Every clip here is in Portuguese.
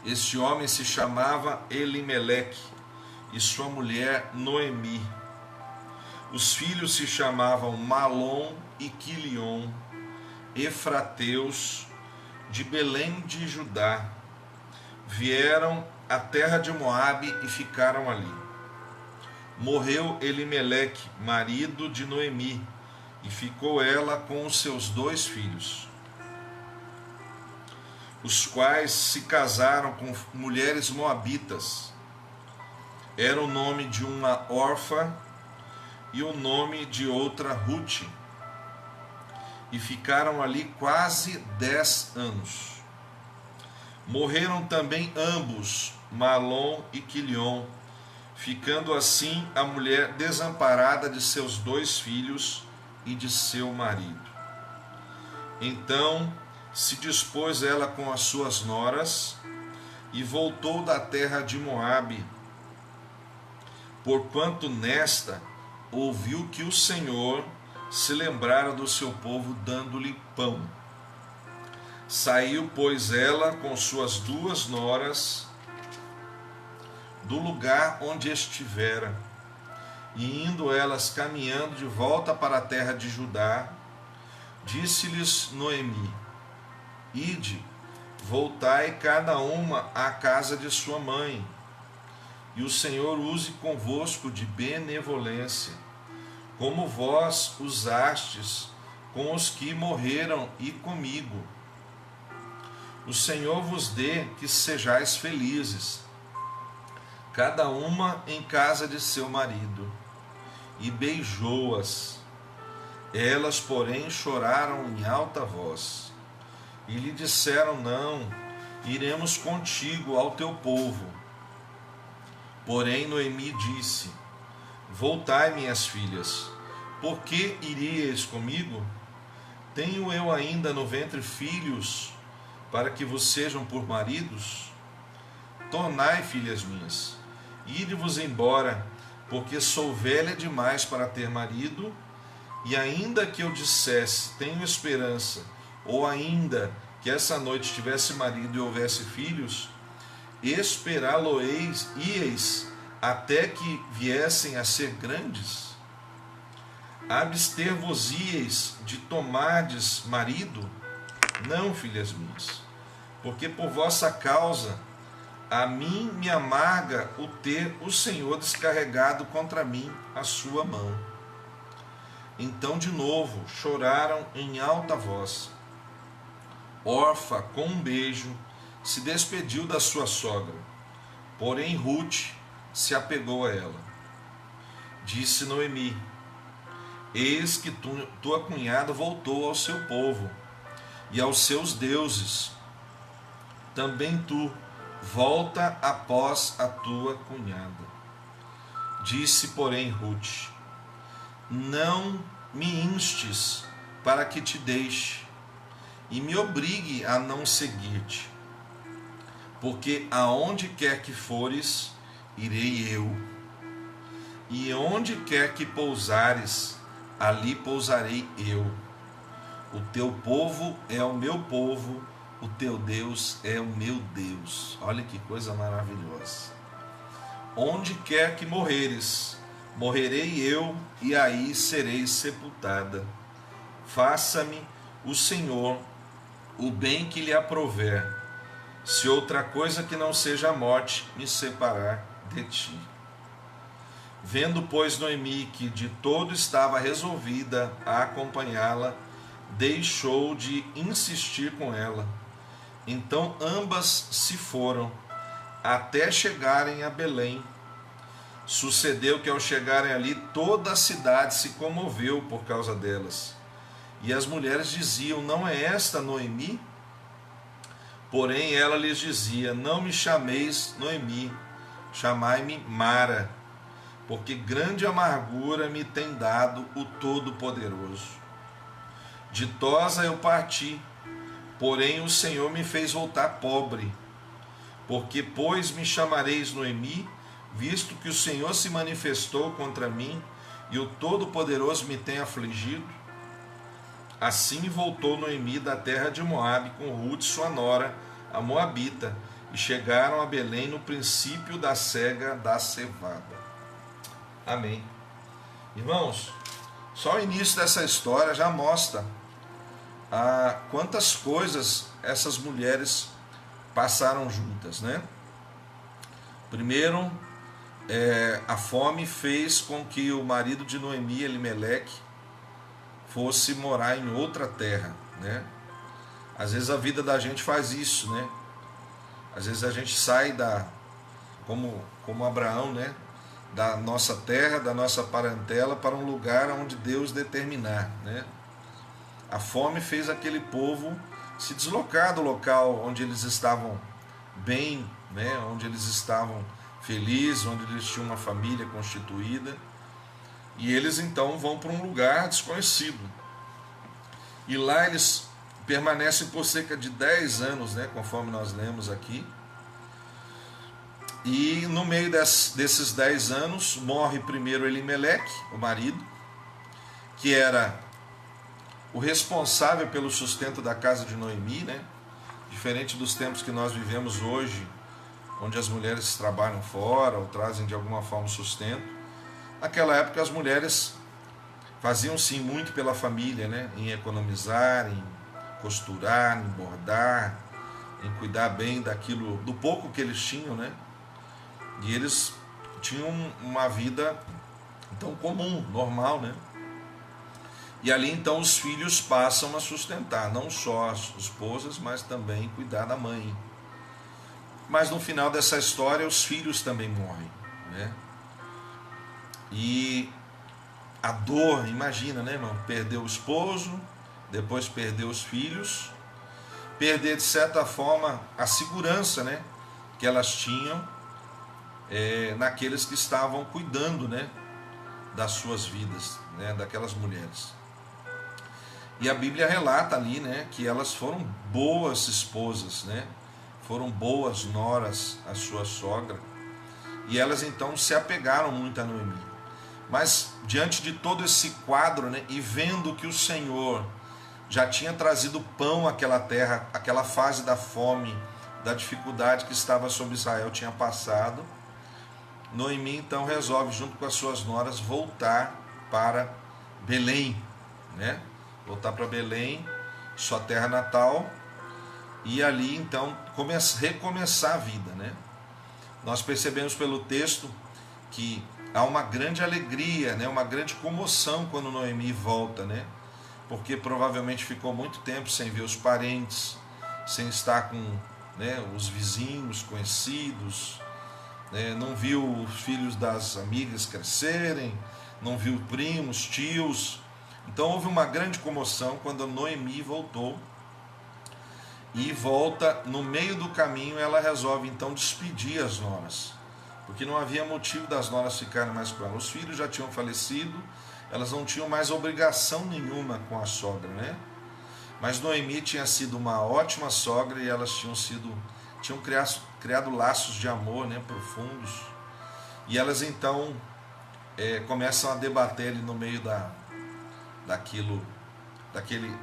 Este homem se chamava Elimeleque e sua mulher Noemi. Os filhos se chamavam Malom e Quilion, efrateus de Belém de Judá. Vieram à terra de Moabe e ficaram ali. Morreu Elimeleque, marido de Noemi, e ficou ela com os seus 2 filhos, os quais se casaram com mulheres moabitas. Era o nome de uma Orfa e o nome de outra Ruth, e ficaram ali quase 10 anos. Morreram também ambos, Malom e Quilion, ficando assim a mulher desamparada de seus 2 filhos e de seu marido. Então se dispôs ela com as suas noras e voltou da terra de Moabe, porquanto nesta ouviu que o Senhor se lembrara do seu povo, dando-lhe pão. Saiu, pois, ela com suas 2 noras do lugar onde estivera, e indo elas caminhando de volta para a terra de Judá, disse-lhes Noemi: Ide, voltai cada uma à casa de sua mãe, e o Senhor use convosco de benevolência, como vós usastes com os que morreram e comigo. O Senhor vos dê que sejais felizes, cada uma em casa de seu marido. E beijou-as. Elas, porém, choraram em alta voz, e lhe disseram: Não, iremos contigo ao teu povo. Porém Noemi disse: Voltai, minhas filhas, por que iríeis comigo? Tenho eu ainda no ventre filhos, para que vos sejam por maridos? Tornai, filhas minhas, ide-vos embora, porque sou velha demais para ter marido, e ainda que eu dissesse, tenho esperança, ou ainda que essa noite tivesse marido e houvesse filhos, esperá-lo-eis até que viessem a ser grandes? Abster-vos-íeis de tomardes marido? Não, filhas minhas, porque por vossa causa a mim me amarga o ter o Senhor descarregado contra mim a sua mão. Então de novo choraram em alta voz. Orfa, com um beijo, se despediu da sua sogra, porém Ruth se apegou a ela. Disse Noemi: Eis que tua cunhada voltou ao seu povo e aos seus deuses. Também tu volta após a tua cunhada. Disse, porém, Ruth: Não me instes para que te deixe e me obrigue a não seguir-te, porque aonde quer que fores, irei eu, e onde quer que pousares, ali pousarei eu. O teu povo é o meu povo, o teu Deus é o meu Deus. Olha que coisa maravilhosa. Onde quer que morreres, morrerei eu, e aí serei sepultada. Faça-me o Senhor o bem que lhe aprouver, se outra coisa que não seja a morte me separar de ti. Vendo, pois, Noemi que de todo estava resolvida a acompanhá-la, deixou de insistir com ela. Então ambas se foram, até chegarem a Belém. Sucedeu que ao chegarem ali, toda a cidade se comoveu por causa delas. E as mulheres diziam: Não é esta Noemi? Porém ela lhes dizia: Não me chameis Noemi, chamai-me Mara, porque grande amargura me tem dado o Todo-Poderoso. Ditosa eu parti, porém o Senhor me fez voltar pobre. Porque, pois, me chamareis Noemi, visto que o Senhor se manifestou contra mim, e o Todo-Poderoso me tem afligido? Assim voltou Noemi da terra de Moabe com Ruth, sua nora, a moabita, e chegaram a Belém no princípio da cega da cevada. Amém. Irmãos, só o início dessa história já mostra quantas coisas essas mulheres passaram juntas, né? Primeiro, a fome fez com que o marido de Noemi, Elimeleque, fosse morar em outra terra, né? Às vezes a vida da gente faz isso, né? Às vezes a gente sai como Abraão, né? Da nossa terra, da nossa parentela, para um lugar onde Deus determinar, né? A fome fez aquele povo se deslocar do local onde eles estavam bem, né? Onde eles estavam felizes, onde eles tinham uma família constituída, e eles então vão para um lugar desconhecido. E lá eles permanecem por cerca de 10 anos, né? Conforme nós lemos aqui. E no meio desses 10 anos, morre primeiro Elimeleque, o marido, que era o responsável pelo sustento da casa de Noemi, né? Diferente dos tempos que nós vivemos hoje, onde as mulheres trabalham fora ou trazem de alguma forma sustento. Naquela época as mulheres faziam sim muito pela família, né? Em economizar, em costurar, em bordar, em cuidar bem daquilo, do pouco que eles tinham, né? E eles tinham uma vida então comum, normal, né? E ali então os filhos passam a sustentar não só as esposas, mas também cuidar da mãe. Mas no final dessa história os filhos também morrem, né? E a dor, imagina, né, irmão? Perder o esposo, depois perder os filhos, perder de certa forma a segurança, né, que elas tinham naqueles que estavam cuidando, né, das suas vidas, né, daquelas mulheres. E a Bíblia relata ali, né, que elas foram boas esposas, né, foram boas noras à sua sogra, e elas então se apegaram muito a Noemi. Mas diante de todo esse quadro, né, e vendo que o Senhor já tinha trazido pão àquela terra, aquela fase da fome, da dificuldade que estava sobre Israel tinha passado, Noemi então resolve, junto com as suas noras, voltar para Belém, né? Voltar para Belém, sua terra natal, e ali então recomeçar a vida, né? Nós percebemos pelo texto que há uma grande alegria, né? Uma grande comoção quando Noemi volta, né? Porque provavelmente ficou muito tempo sem ver os parentes, sem estar com, né, os vizinhos, conhecidos, não viu os filhos das amigas crescerem, não viu primos, tios. Então houve uma grande comoção quando a Noemi voltou, e volta no meio do caminho. Ela resolve então despedir as noras, porque não havia motivo das noras ficarem mais com ela. Os filhos já tinham falecido, elas não tinham mais obrigação nenhuma com a sogra, né? Mas Noemi tinha sido uma ótima sogra, e elas tinham criado laços de amor, né, profundos. E elas então começam a debater ali no meio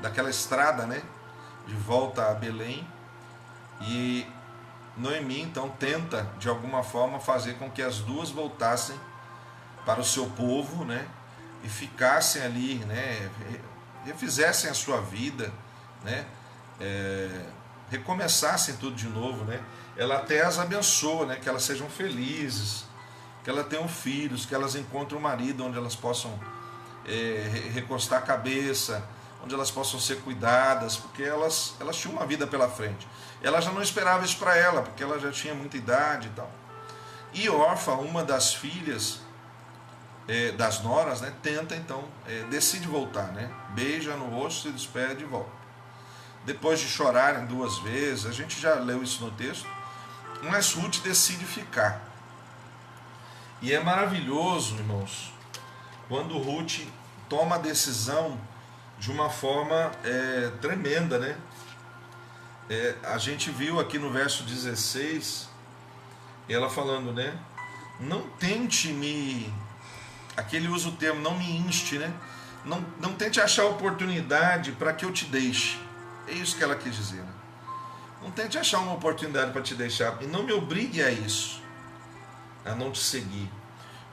daquela estrada, né, de volta a Belém. E Noemi então tenta de alguma forma fazer com que as duas voltassem para o seu povo, né, e ficassem ali, né, refizessem a sua vida, né, recomeçassem tudo de novo, né. Ela até as abençoa, né, que elas sejam felizes, que elas tenham filhos, que elas encontrem um marido onde elas possam recostar a cabeça, onde elas possam ser cuidadas, porque elas tinham uma vida pela frente. Ela já não esperava isso para ela, porque ela já tinha muita idade e tal. E Orfa, uma das filhas das noras, né, tenta então, decide voltar, né, beija no rosto, se despede e volta. Depois de chorarem 2 vezes, a gente já leu isso no texto, mas Ruth decide ficar. E é maravilhoso, irmãos, quando Ruth toma a decisão de uma forma tremenda, né? A gente viu aqui no verso 16, ela falando, né? Não tente aqui ele usa o termo, não me inste, né? Não tente achar oportunidade para que eu te deixe. É isso que ela quis dizer, né? Não tente achar uma oportunidade para te deixar. E não me obrigue a isso, a não te seguir.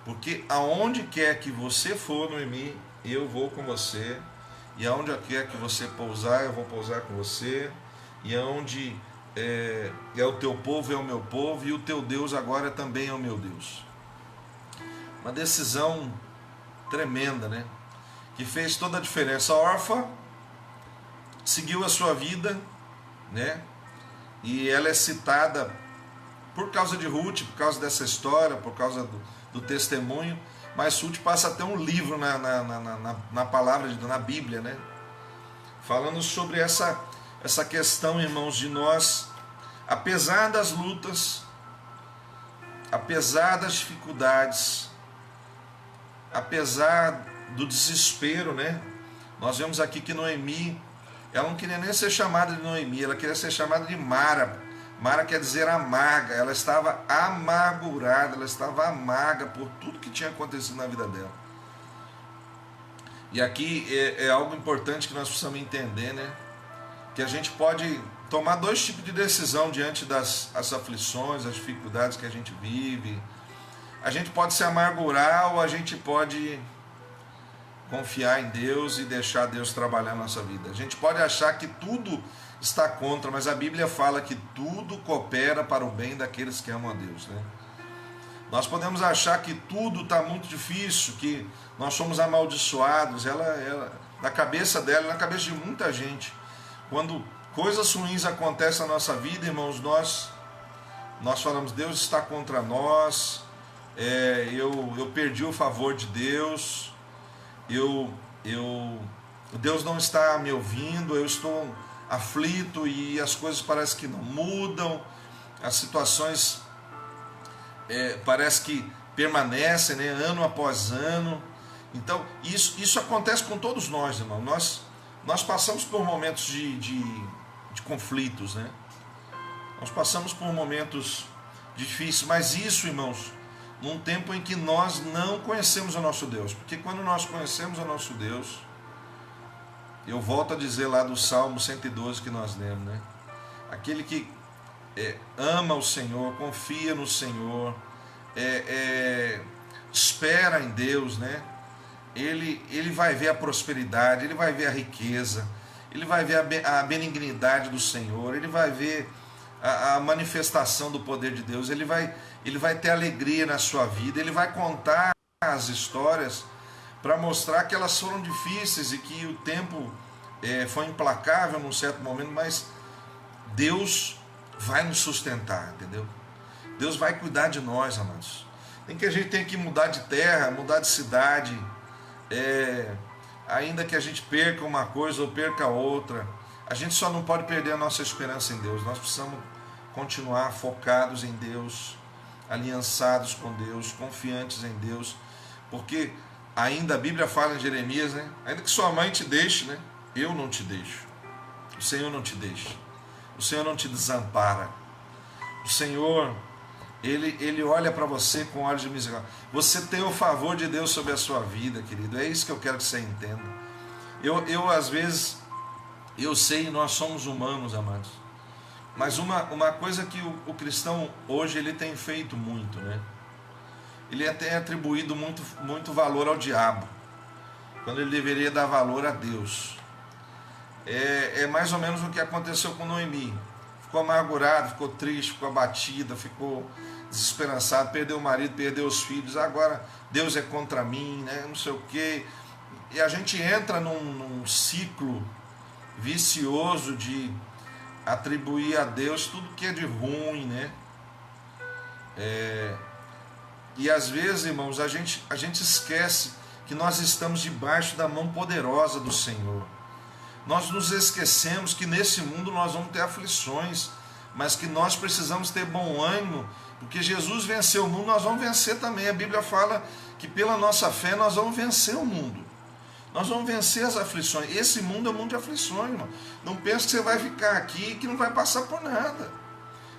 Porque aonde quer que você for, Noemi, eu vou com você. E aonde quer que você pousar, eu vou pousar com você. E aonde é o teu povo, é o meu povo. E o teu Deus agora também é o meu Deus. Uma decisão tremenda, né? Que fez toda a diferença. A órfã seguiu a sua vida, né? E ela é citada por causa de Ruth, por causa dessa história, por causa do testemunho. Mas Ruth passa até um livro na palavra, na Bíblia, né? Falando sobre essa questão, irmãos, de nós, apesar das lutas, apesar das dificuldades, apesar do desespero, né? Nós vemos aqui que Noemi, ela não queria nem ser chamada de Noemi, ela queria ser chamada de Mara. Mara quer dizer amarga. Ela estava amargurada, ela estava amarga por tudo que tinha acontecido na vida dela. E aqui é algo importante que nós precisamos entender, né? Que a gente pode tomar dois tipos de decisão diante das aflições, das dificuldades que a gente vive. A gente pode se amargurar ou a gente pode confiar em Deus e deixar Deus trabalhar na nossa vida. A gente pode achar que tudo está contra, mas a Bíblia fala que tudo coopera para o bem daqueles que amam a Deus, né? Nós podemos achar que tudo está muito difícil, que nós somos amaldiçoados. Ela, na cabeça dela, na cabeça de muita gente, quando coisas ruins acontecem na nossa vida, irmãos, nós falamos, Deus está contra nós, eu perdi o favor de Deus, Deus não está me ouvindo, eu estou aflito e as coisas parecem que não mudam, as situações parece que permanecem, né, ano após ano. Então isso acontece com todos nós, irmão. Nós passamos por momentos de conflitos, né? Nós passamos por momentos difíceis, mas isso, irmãos, num tempo em que nós não conhecemos o nosso Deus. Porque quando nós conhecemos o nosso Deus, eu volto a dizer lá do Salmo 112 que nós lemos, né? Aquele que ama o Senhor, confia no Senhor, espera em Deus, né? Ele vai ver a prosperidade, ele vai ver a riqueza, ele vai ver a benignidade do Senhor, ele vai ver a manifestação do poder de Deus, ele vai ter alegria na sua vida, ele vai contar as histórias para mostrar que elas foram difíceis e que o tempo foi implacável num certo momento, mas Deus vai nos sustentar, entendeu? Deus vai cuidar de nós, amados. A gente tem que mudar de terra, mudar de cidade, ainda que a gente perca uma coisa ou perca outra, a gente só não pode perder a nossa esperança em Deus. Nós precisamos continuar focados em Deus, aliançados com Deus, confiantes em Deus, porque ainda a Bíblia fala em Jeremias, né? Ainda que sua mãe te deixe, né? Eu não te deixo. O Senhor não te deixa. O Senhor não te desampara. O Senhor, Ele olha para você com olhos de misericórdia. Você tem o favor de Deus sobre a sua vida, querido. É isso que eu quero que você entenda. Eu às vezes, eu sei, nós somos humanos, amados. Mas uma coisa que o cristão hoje ele tem feito muito, né? Ele tem atribuído muito valor ao diabo, quando ele deveria dar valor a Deus. É mais ou menos o que aconteceu com Noemi. Ficou amargurado, ficou triste, ficou abatida, ficou desesperançado, perdeu o marido, perdeu os filhos, agora Deus é contra mim, né? Não sei o quê. E a gente entra num ciclo vicioso de atribuir a Deus tudo que é de ruim, né? E às vezes, irmãos, a gente esquece que nós estamos debaixo da mão poderosa do Senhor. Nós nos esquecemos que nesse mundo nós vamos ter aflições, mas que nós precisamos ter bom ânimo, porque Jesus venceu o mundo, nós vamos vencer também. A Bíblia fala que pela nossa fé nós vamos vencer o mundo. Nós vamos vencer as aflições. Esse mundo é um mundo de aflições, irmão. Não pense que você vai ficar aqui e que não vai passar por nada.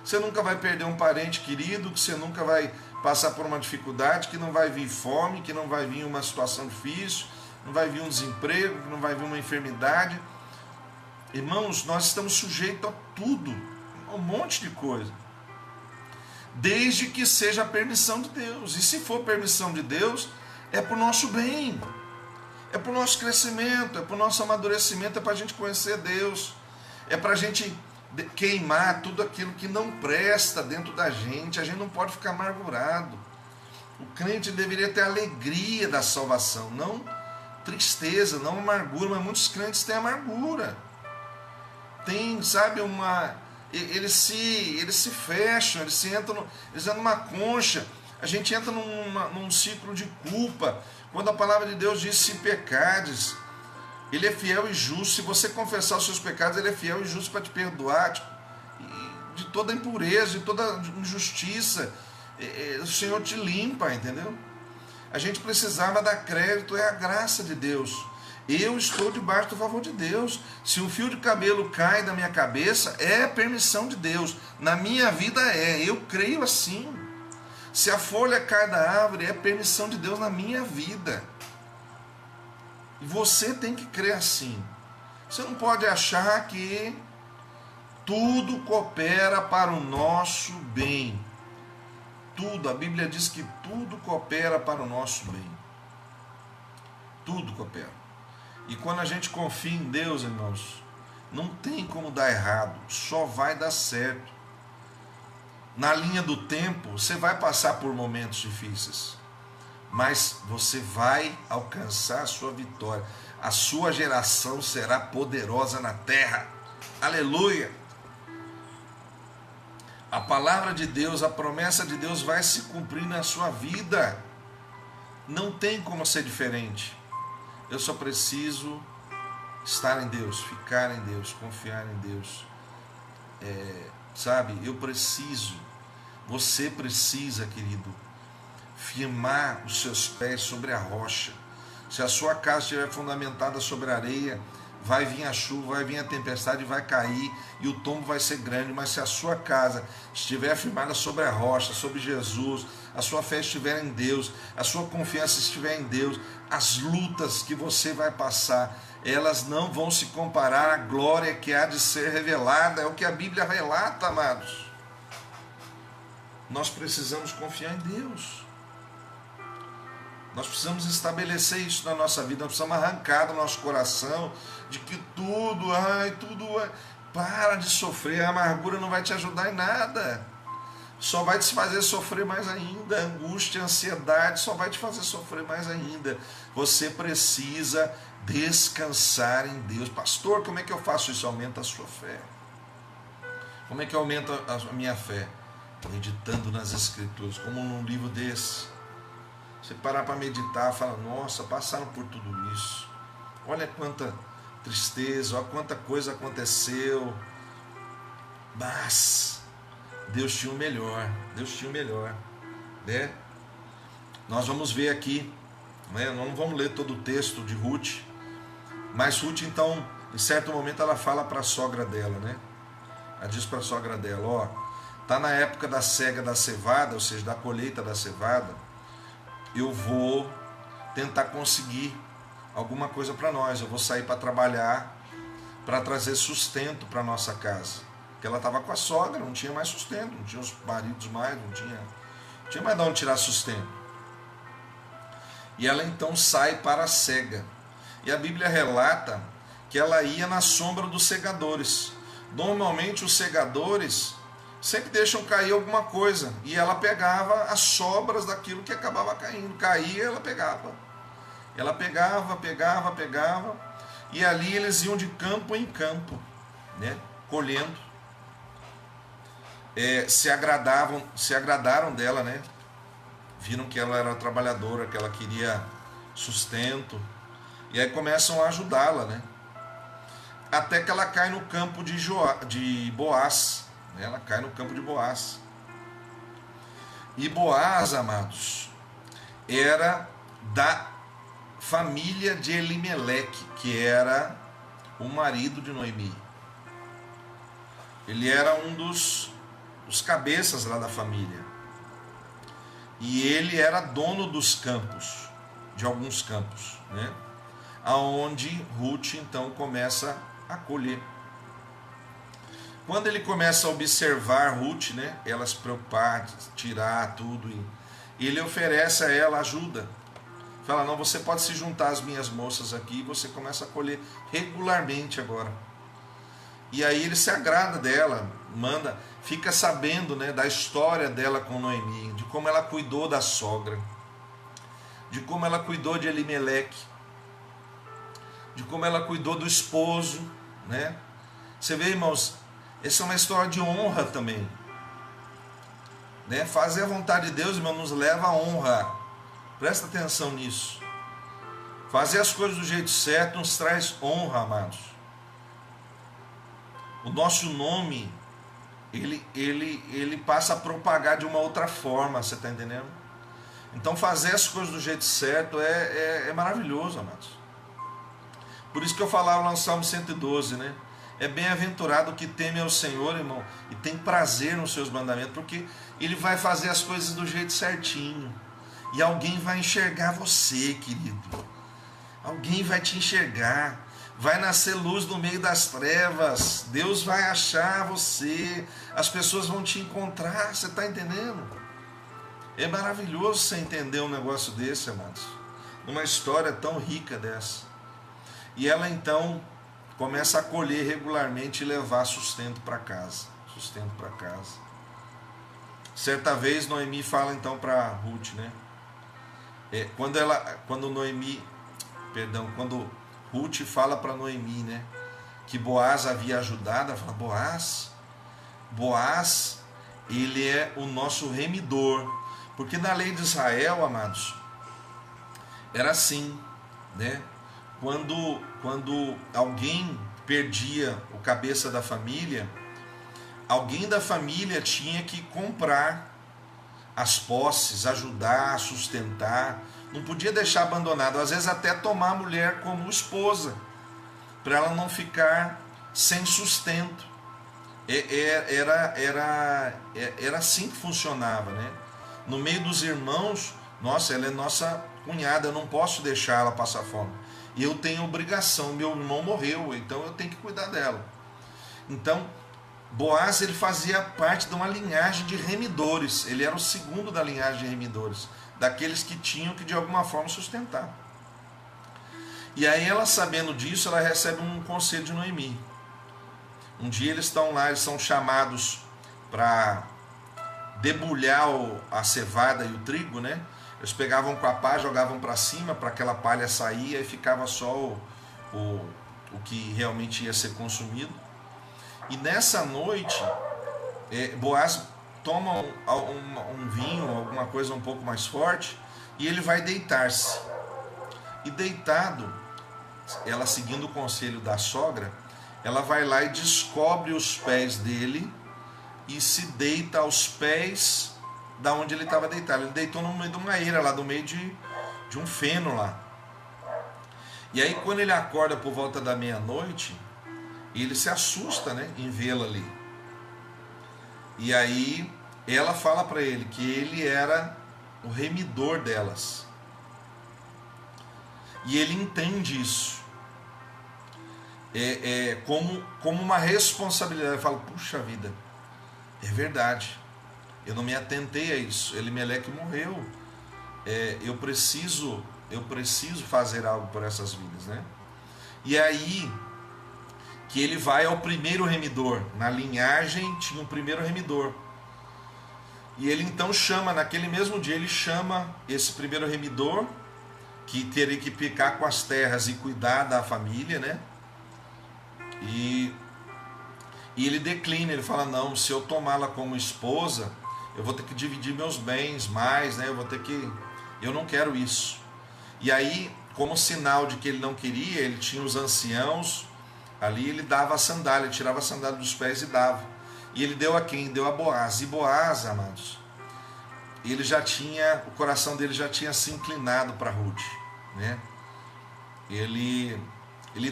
Você nunca vai perder um parente querido, que você nunca vai passar por uma dificuldade, que não vai vir fome, que não vai vir uma situação difícil, não vai vir um desemprego, que não vai vir uma enfermidade. Irmãos, nós estamos sujeitos a tudo. um monte de coisa. Desde que seja a permissão de Deus. E se for permissão de Deus, é para o nosso bem, é para o nosso crescimento, é para o nosso amadurecimento, é para a gente conhecer Deus, é para a gente queimar tudo aquilo que não presta dentro da gente. A gente não pode ficar amargurado. O crente deveria ter alegria da salvação, não tristeza, não amargura, mas muitos crentes têm amargura. Tem, sabe, eles se fecham, eles entram numa concha. A gente entra num ciclo de culpa. Quando a palavra de Deus diz: se pecares, Ele é fiel e justo. Se você confessar os seus pecados, Ele é fiel e justo para te perdoar de toda impureza, de toda injustiça. O Senhor te limpa, entendeu? A gente precisava dar crédito, é a graça de Deus. Eu estou debaixo do favor de Deus. Se um fio de cabelo cai da minha cabeça, é permissão de Deus. Na minha vida eu creio assim. Se a folha cai da árvore, é permissão de Deus na minha vida. E você tem que crer assim. Você não pode achar que tudo coopera para o nosso bem. Tudo, a Bíblia diz que tudo coopera para o nosso bem. Tudo coopera. E quando a gente confia em Deus, irmãos, não tem como dar errado, só vai dar certo. Na linha do tempo, você vai passar por momentos difíceis, mas você vai alcançar a sua vitória. A sua geração será poderosa na terra. Aleluia! A palavra de Deus, a promessa de Deus vai se cumprir na sua vida. Não tem como ser diferente. Eu só preciso estar em Deus, ficar em Deus, confiar em Deus. Sabe, eu preciso, você precisa, querido, firmar os seus pés sobre a rocha. Se a sua casa estiver fundamentada sobre a areia, vai vir a chuva, vai vir a tempestade, vai cair e o tombo vai ser grande. Mas se a sua casa estiver firmada sobre a rocha, sobre Jesus, a sua fé estiver em Deus, a sua confiança estiver em Deus, as lutas que você vai passar, elas não vão se comparar à glória que há de ser revelada. É o que a Bíblia relata, amados. Nós precisamos confiar em Deus. Nós precisamos estabelecer isso na nossa vida. Nós precisamos arrancar do nosso coração de que tudo. Para de sofrer. A amargura não vai te ajudar em nada. Só vai te fazer sofrer mais ainda. A angústia, a ansiedade só vai te fazer sofrer mais ainda. Você precisa descansar em Deus. Pastor, como é que eu faço isso? Aumenta a sua fé. Como é que aumenta a minha fé? Meditando nas Escrituras, como num livro desse. Você parar para meditar, fala: nossa, passaram por tudo isso. Olha quanta tristeza, olha quanta coisa aconteceu. Mas Deus tinha o melhor. Deus tinha o melhor, né? Nós vamos ver aqui, né? Nós não vamos ler todo o texto de Ruth, mas Ruth, então, em certo momento, ela fala para a sogra dela, né? Ela diz para a sogra dela: ó, tá na época da cega da cevada, ou seja, da colheita da cevada. Eu vou tentar conseguir alguma coisa para nós. Eu vou sair para trabalhar, para trazer sustento para nossa casa. Porque ela estava com a sogra, não tinha mais sustento, não tinha os maridos mais, não tinha mais de onde tirar sustento. E ela então sai para a cega. E a Bíblia relata que ela ia na sombra dos segadores. Normalmente os segadores sempre deixam cair alguma coisa, e ela pegava as sobras daquilo que acabava caindo. Caía, ela pegava. Ela pegava, e ali eles iam de campo em campo, né, colhendo. Se agradaram dela, né? Viram que ela era trabalhadora, que ela queria sustento, e aí começam a ajudá-la, né? Até que ela cai no campo de Boaz. Ela cai no campo de Boaz. E Boaz, amados, era da família de Elimeleque, que era o marido de Noemi. Ele era um dos cabeças lá da família. E ele era dono dos campos, de alguns campos, né? Aonde Ruth então começa a colher. quando ele começa a observar Ruth, né, ela se preocupar, tirar tudo, e ele oferece a ela ajuda. Fala, não, você pode se juntar às minhas moças aqui, e você começa a colher regularmente agora. E aí ele se agrada dela, manda, fica sabendo, né, da história dela com Noemi, de como ela cuidou da sogra, de como ela cuidou de Elimeleque, de como ela cuidou do esposo, né? Você vê, irmãos, essa é uma história de honra também, né? Fazer a vontade de Deus, irmão, nos leva a honra. Presta atenção nisso. Fazer as coisas do jeito certo nos traz honra, amados. O nosso nome, ele passa a propagar de uma outra forma, você está entendendo? Então fazer as coisas do jeito certo é maravilhoso, amados. Por isso que eu falava lá no Salmo 112, né? É bem-aventurado o que teme ao Senhor, irmão, e tem prazer nos seus mandamentos, porque ele vai fazer as coisas do jeito certinho. E alguém vai enxergar você, querido. Alguém vai te enxergar. Vai nascer luz no meio das trevas. Deus vai achar você. As pessoas vão te encontrar. Você está entendendo? É maravilhoso você entender um negócio desse, amados. Uma história tão rica dessa. E ela então começa a colher regularmente e levar sustento para casa. Sustento para casa. Certa vez Noemi fala então para Ruth, né? Quando Ruth fala para Noemi, né, que Boaz havia ajudado, ela fala, Boaz, ele é o nosso remidor, porque na lei de Israel, amados, era assim, né, quando alguém perdia o cabeça da família, alguém da família tinha que comprar as posses, ajudar, sustentar, não podia deixar abandonado, às vezes até tomar a mulher como esposa, para ela não ficar sem sustento. Era assim que funcionava, né? No meio dos irmãos, nossa, ela é nossa cunhada, eu não posso deixar ela passar fome. E eu tenho obrigação, meu irmão morreu, então eu tenho que cuidar dela. Então, Boaz, ele fazia parte de uma linhagem de remidores, ele era o segundo da linhagem de remidores, daqueles que tinham que de alguma forma sustentar. E aí ela, sabendo disso, ela recebe um conselho de Noemi. Um dia eles estão lá, eles são chamados para debulhar a cevada e o trigo, né? Eles pegavam com a pá, jogavam para cima para aquela palha sair, e ficava só o que realmente ia ser consumido. E nessa noite, Boaz toma um vinho, alguma coisa um pouco mais forte, e ele vai deitar-se. E deitado, ela seguindo o conselho da sogra, ela vai lá e descobre os pés dele e se deita aos pés da onde ele estava deitado. Ele deitou no meio de uma eira, lá no meio de um feno lá. E aí quando ele acorda por volta da meia-noite, ele se assusta, né, em vê-la ali. E aí ela fala para ele que ele era o remidor delas. E ele entende isso. Como uma responsabilidade. Ele fala, puxa vida, é verdade. Eu não me atentei a isso. Elimeleque morreu. Eu preciso fazer algo por essas vidas, né? E aí que ele vai ao primeiro remidor. Na linhagem tinha um primeiro remidor. E ele então chama, naquele mesmo dia, ele chama esse primeiro remidor, que teria que picar com as terras e cuidar da família, né? E ele declina, ele fala, não, se eu tomá-la como esposa, eu vou ter que dividir meus bens mais, né? Eu não quero isso. E aí, como sinal de que ele não queria, ele tinha os anciãos. Ali ele dava a sandália, ele tirava a sandália dos pés e dava. E ele deu a quem? Deu a Boaz. E Boaz, amados, o coração dele já tinha se inclinado para Ruth, né? Ele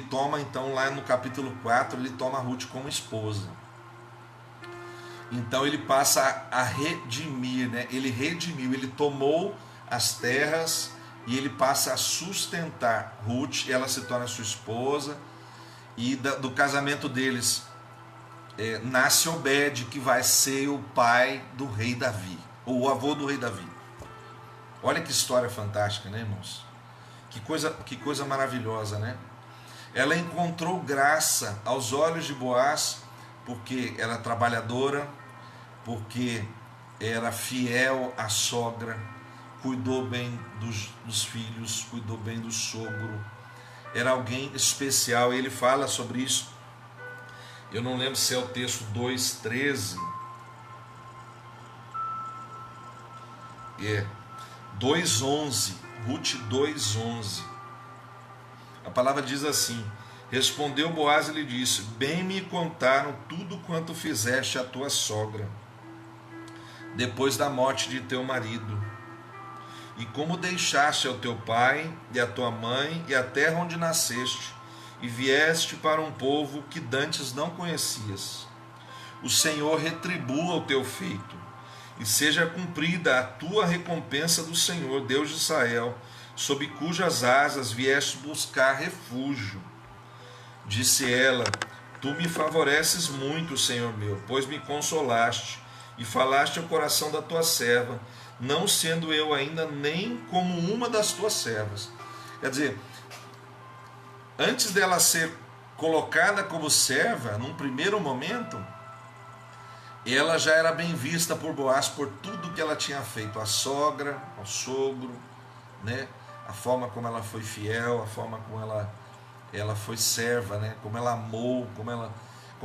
toma então lá no capítulo 4, ele toma Ruth como esposa. Então ele passa a redimir, né? Ele redimiu, ele tomou as terras e ele passa a sustentar Ruth, ela se torna sua esposa. E do casamento deles, nasce Obed, que vai ser o pai do rei Davi, ou o avô do rei Davi. Olha que história fantástica, né, irmãos? Que coisa maravilhosa, né? Ela encontrou graça aos olhos de Boaz, porque era trabalhadora, porque era fiel à sogra, cuidou bem dos filhos, cuidou bem do sogro, era alguém especial. Ele fala sobre isso, eu não lembro se é o texto 2:13, 2:11, Ruth 2:11. A palavra diz assim: respondeu Boaz e lhe disse: bem me contaram tudo quanto fizeste à tua sogra, depois da morte de teu marido, e como deixaste ao teu pai e a tua mãe e a terra onde nasceste, e vieste para um povo que dantes não conhecias. O Senhor retribua o teu feito, e seja cumprida a tua recompensa do Senhor, Deus de Israel, sob cujas asas vieste buscar refúgio. Disse ela: tu me favoreces muito, Senhor meu, pois me consolaste e falaste ao coração da tua serva, não sendo eu ainda nem como uma das tuas servas. Quer dizer, antes dela ser colocada como serva, num primeiro momento, ela já era bem vista por Boaz por tudo que ela tinha feito, a sogra, ao sogro, né? A forma como ela foi fiel, a forma como ela foi serva, né? Como ela amou, como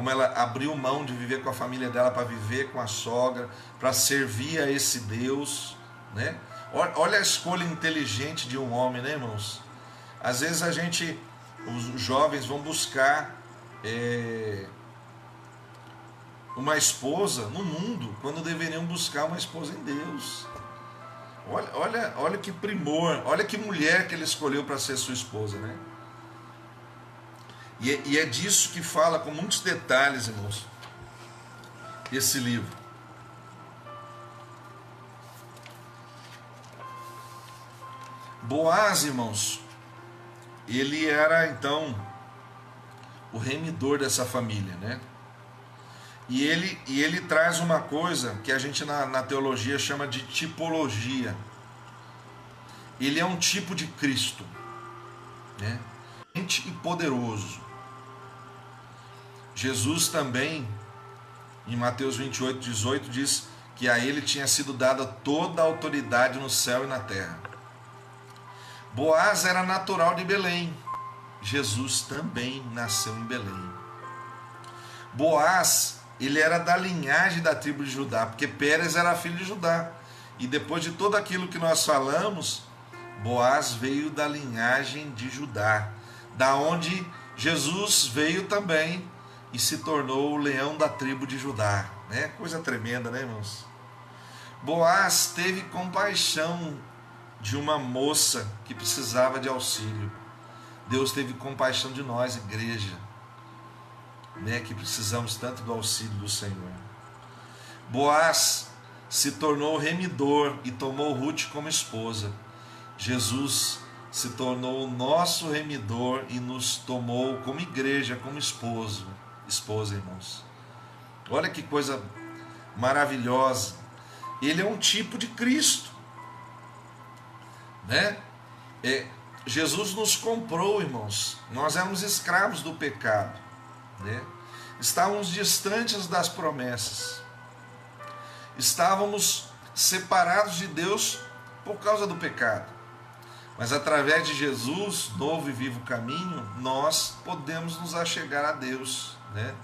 ela abriu mão de viver com a família dela para viver com a sogra, para servir a esse Deus, né? Olha a escolha inteligente de um homem, né, irmãos? Às vezes os jovens vão buscar uma esposa no mundo, quando deveriam buscar uma esposa em Deus. Olha que primor, olha que mulher que ele escolheu para ser sua esposa, né? E é disso que fala com muitos detalhes, irmãos, esse livro. Boaz, irmãos, ele era então o remidor dessa família, né? E ele traz uma coisa que a gente na teologia chama de tipologia. Ele é um tipo de Cristo, né? E poderoso. Jesus também, em Mateus 28:18, diz que a ele tinha sido dada toda a autoridade no céu e na terra. Boaz era natural de Belém. Jesus também nasceu em Belém. Boaz, ele era da linhagem da tribo de Judá, porque Pérez era filho de Judá. E depois de tudo aquilo que nós falamos, Boaz veio da linhagem de Judá, da onde Jesus veio também e se tornou o leão da tribo de Judá, né? Coisa tremenda, né, irmãos? Boaz teve compaixão de uma moça que precisava de auxílio. Deus teve compaixão de nós, igreja, né, que precisamos tanto do auxílio do Senhor. Boaz se tornou remidor e tomou Ruth como esposa. Jesus se tornou o nosso remidor e nos tomou como igreja, como esposa, irmãos. Olha que coisa maravilhosa. Ele é um tipo de Cristo, né? Jesus nos comprou, irmãos. Nós éramos escravos do pecado, né? Estávamos distantes das promessas, estávamos separados de Deus por causa do pecado, mas através de Jesus, novo e vivo caminho, nós podemos nos achegar a Deus, né?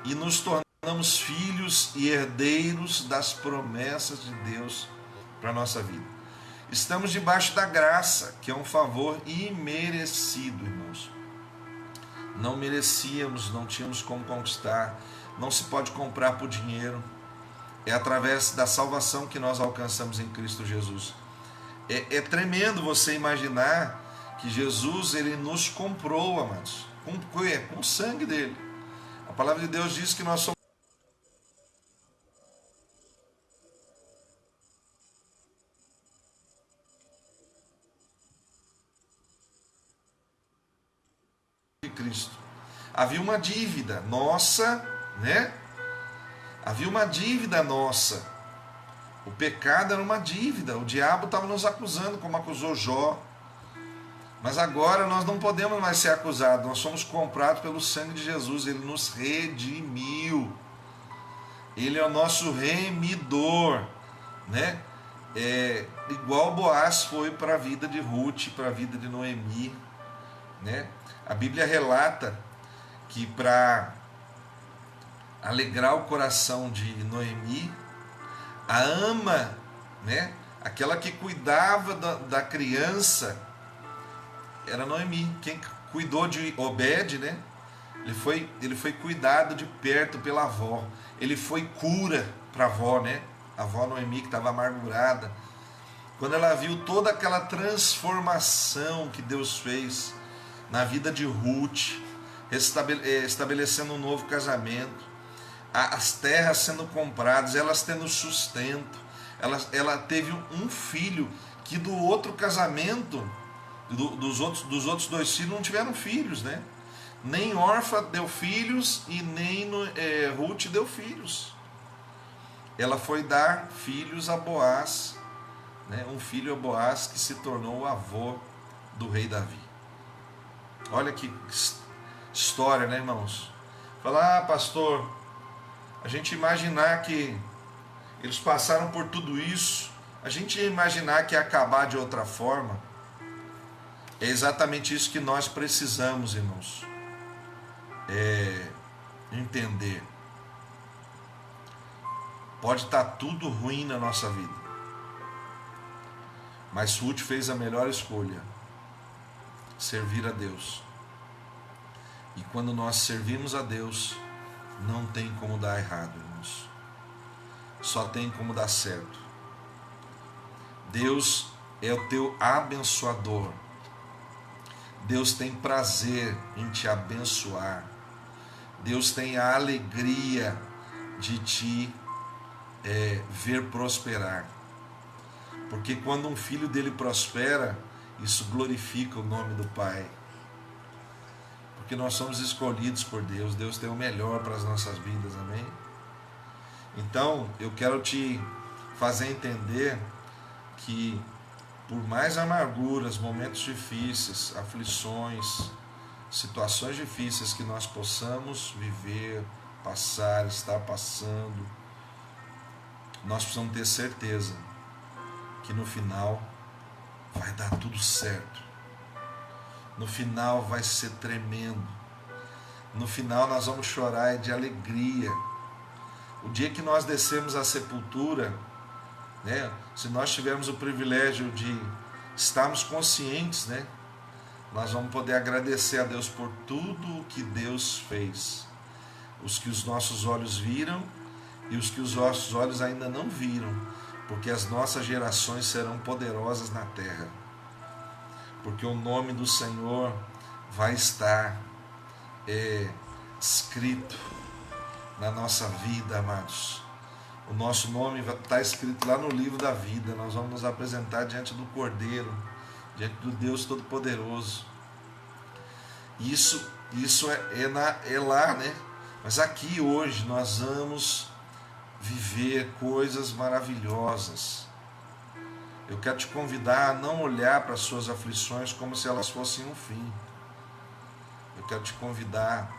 E nos tornamos filhos e herdeiros das promessas de Deus para a nossa vida. Estamos debaixo da graça, que é um favor imerecido, irmãos. Não merecíamos, não tínhamos como conquistar, não se pode comprar por dinheiro. É através da salvação que nós alcançamos em Cristo Jesus. É tremendo você imaginar que Jesus, ele nos comprou, amados, com o sangue dele. A palavra de Deus diz que nós somos de Cristo. Havia uma dívida nossa né? Havia uma dívida nossa. O pecado era uma dívida. O diabo estava nos acusando, como acusou Jó. Mas agora nós não podemos mais ser acusados. Nós somos comprados pelo sangue de Jesus. Ele nos redimiu. Ele é o nosso remidor, né? Igual Boaz foi para a vida de Ruth, para a vida de Noemi, né? A Bíblia relata que para alegrar o coração de Noemi, a ama, né? Aquela que cuidava da criança, era Noemi. Quem cuidou de Obed, né? Ele foi cuidado de perto pela avó. Ele foi cura para a avó, né? A avó Noemi, que estava amargurada. Quando ela viu toda aquela transformação que Deus fez na vida de Ruth, estabelecendo um novo casamento, as terras sendo compradas, elas tendo sustento, ela teve um filho que do outro casamento, dos outros dois filhos não tiveram filhos, né? Nem Orfa deu filhos e nem Ruth deu filhos. Ela foi dar filhos a Boaz, né? Um filho a Boaz que se tornou o avô do rei Davi. Olha que história, né, irmãos? Falar, pastor, a gente imaginar que eles passaram por tudo isso, a gente imaginar que ia acabar de outra forma, é exatamente isso que nós precisamos, irmãos, entender. Pode estar tudo ruim na nossa vida, mas Ruth fez a melhor escolha: servir a Deus. E quando nós servimos a Deus, não tem como dar errado, irmãos. Só tem como dar certo. Deus é o teu abençoador. Deus tem prazer em te abençoar. Deus tem a alegria de te ver prosperar. Porque quando um filho dele prospera, isso glorifica o nome do Pai. Porque nós somos escolhidos por Deus. Deus tem o melhor para as nossas vidas, amém? Então, eu quero te fazer entender que por mais amarguras, momentos difíceis, aflições, situações difíceis que nós possamos viver, passar, estar passando, nós precisamos ter certeza que no final vai dar tudo certo. No final vai ser tremendo. No final nós vamos chorar de alegria. O dia que nós descemos à sepultura, né, se nós tivermos o privilégio de estarmos conscientes, né, nós vamos poder agradecer a Deus por tudo o que Deus fez. Os que os nossos olhos viram e os que os nossos olhos ainda não viram, porque as nossas gerações serão poderosas na terra. Porque o nome do Senhor vai estar escrito na nossa vida, amados. O nosso nome está escrito lá no livro da vida. Nós vamos nos apresentar diante do Cordeiro, diante do Deus Todo-Poderoso. Isso é lá, né? Mas aqui hoje nós vamos viver coisas maravilhosas. Eu quero te convidar a não olhar para as suas aflições como se elas fossem um fim. Eu quero te convidar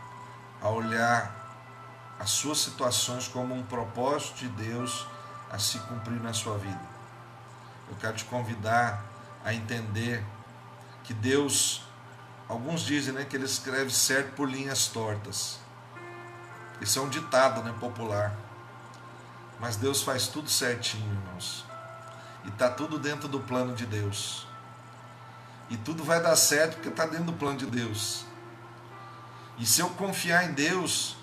a olhar as suas situações como um propósito de Deus a se cumprir na sua vida. Eu quero te convidar a entender que Deus, alguns dizem, né, que Ele escreve certo por linhas tortas. Isso é um ditado, né, popular. Mas Deus faz tudo certinho, irmãos. E está tudo dentro do plano de Deus. E tudo vai dar certo porque está dentro do plano de Deus. E se eu confiar em Deus,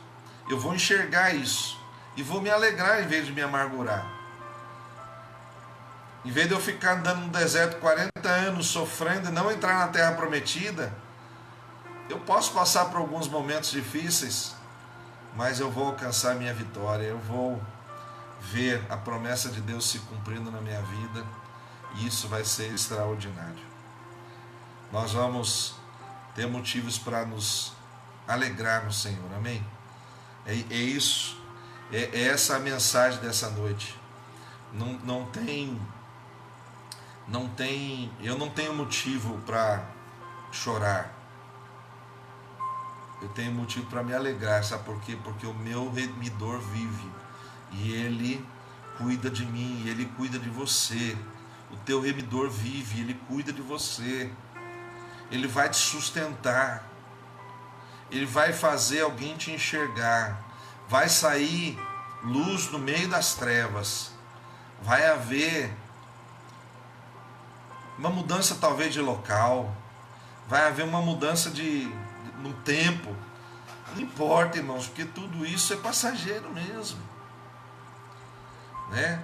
eu vou enxergar isso. E vou me alegrar em vez de me amargurar. Em vez de eu ficar andando no deserto 40 anos, sofrendo e não entrar na terra prometida, eu posso passar por alguns momentos difíceis, mas eu vou alcançar a minha vitória. Eu vou ver a promessa de Deus se cumprindo na minha vida, e isso vai ser extraordinário. Nós vamos ter motivos para nos alegrar no Senhor, amém? É isso, é essa a mensagem dessa noite. Eu não tenho motivo para chorar. Eu tenho motivo para me alegrar, sabe por quê? Porque o meu Remidor vive e Ele cuida de mim, Ele cuida de você. O teu Remidor vive, Ele cuida de você. Ele vai te sustentar. Ele vai fazer alguém te enxergar. Vai sair luz no meio das trevas. Vai haver uma mudança talvez de local. Vai haver uma mudança no tempo. Não importa, irmãos, porque tudo isso é passageiro mesmo, né?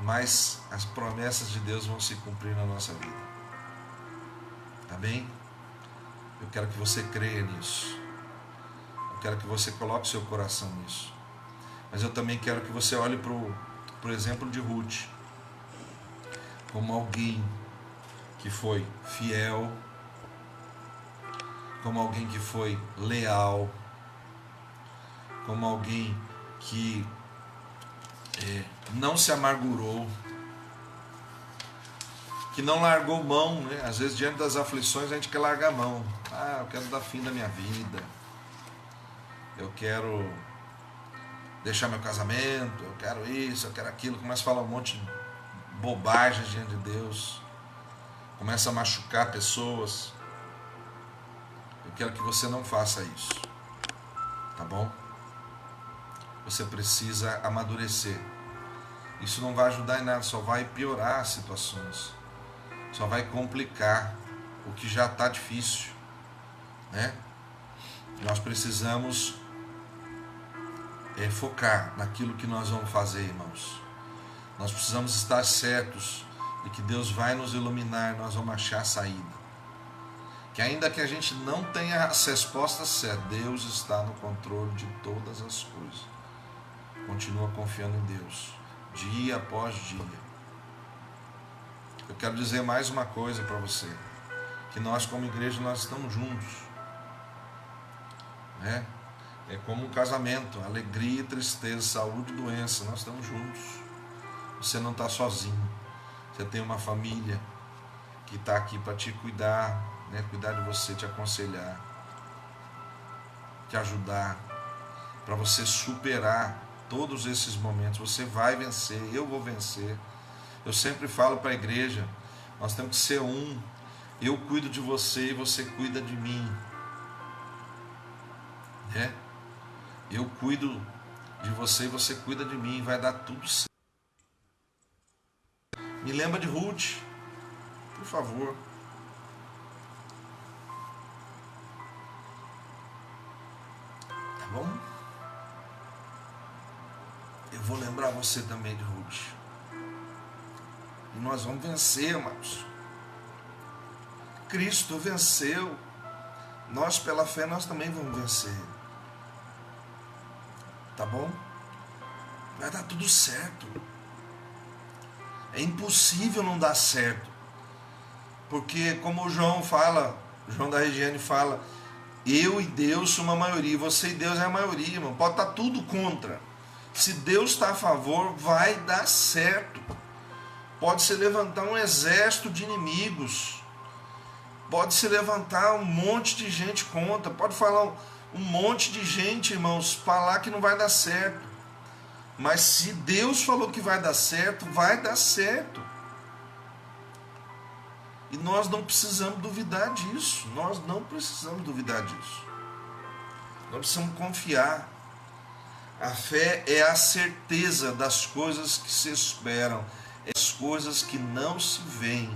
Mas as promessas de Deus vão se cumprir na nossa vida. Tá bem? Eu quero que você creia nisso. Eu quero que você coloque seu coração nisso. Mas eu também quero que você olhe para o exemplo de Ruth como alguém que foi fiel, como alguém que foi leal, como alguém que não se amargurou, que não largou mão, né? Às vezes diante das aflições a gente quer largar a mão. Eu quero dar fim da minha vida, eu quero deixar meu casamento, eu quero isso, eu quero aquilo, começa a falar um monte de bobagem diante de Deus, começa a machucar pessoas. Eu quero que você não faça isso, tá bom? Você precisa amadurecer. Isso não vai ajudar em nada, só vai piorar as situações, só vai complicar o que já está difícil, né? Nós precisamos focar naquilo que nós vamos fazer, irmãos. Nós precisamos estar certos de que Deus vai nos iluminar, nós vamos achar a saída. Que ainda que a gente não tenha as respostas certas, Deus está no controle de todas as coisas. Continua confiando em Deus, dia após dia. Eu quero dizer mais uma coisa para você, que nós como igreja nós estamos juntos, né? É como um casamento, alegria e tristeza, saúde e doença, nós estamos juntos. Você não está sozinho, você tem uma família que está aqui para te cuidar, né? Cuidar de você, te aconselhar, te ajudar, para você superar todos esses momentos. Você vai vencer, eu vou vencer. Eu sempre falo para a igreja, nós temos que ser um. Eu cuido de você e você cuida de mim, né? Eu cuido de você e você cuida de mim, vai dar tudo certo. Me lembra de Ruth, por favor. Tá bom? Eu vou lembrar você também de Ruth. E nós vamos vencer, irmãos. Cristo venceu. Nós, pela fé, nós também vamos vencer. Tá bom? Vai dar tudo certo. É impossível não dar certo. Porque, como o João fala, o João da Regiane fala, eu e Deus somos a maioria, você e Deus é a maioria, irmão. Pode estar tudo contra. Se Deus está a favor, vai dar certo. Pode se levantar um exército de inimigos. Pode se levantar um monte de gente contra. Pode falar um monte de gente, irmãos, falar que não vai dar certo. Mas se Deus falou que vai dar certo, vai dar certo. E nós não precisamos duvidar disso. Nós não precisamos duvidar disso. Nós precisamos confiar. A fé é a certeza das coisas que se esperam, é as coisas que não se veem.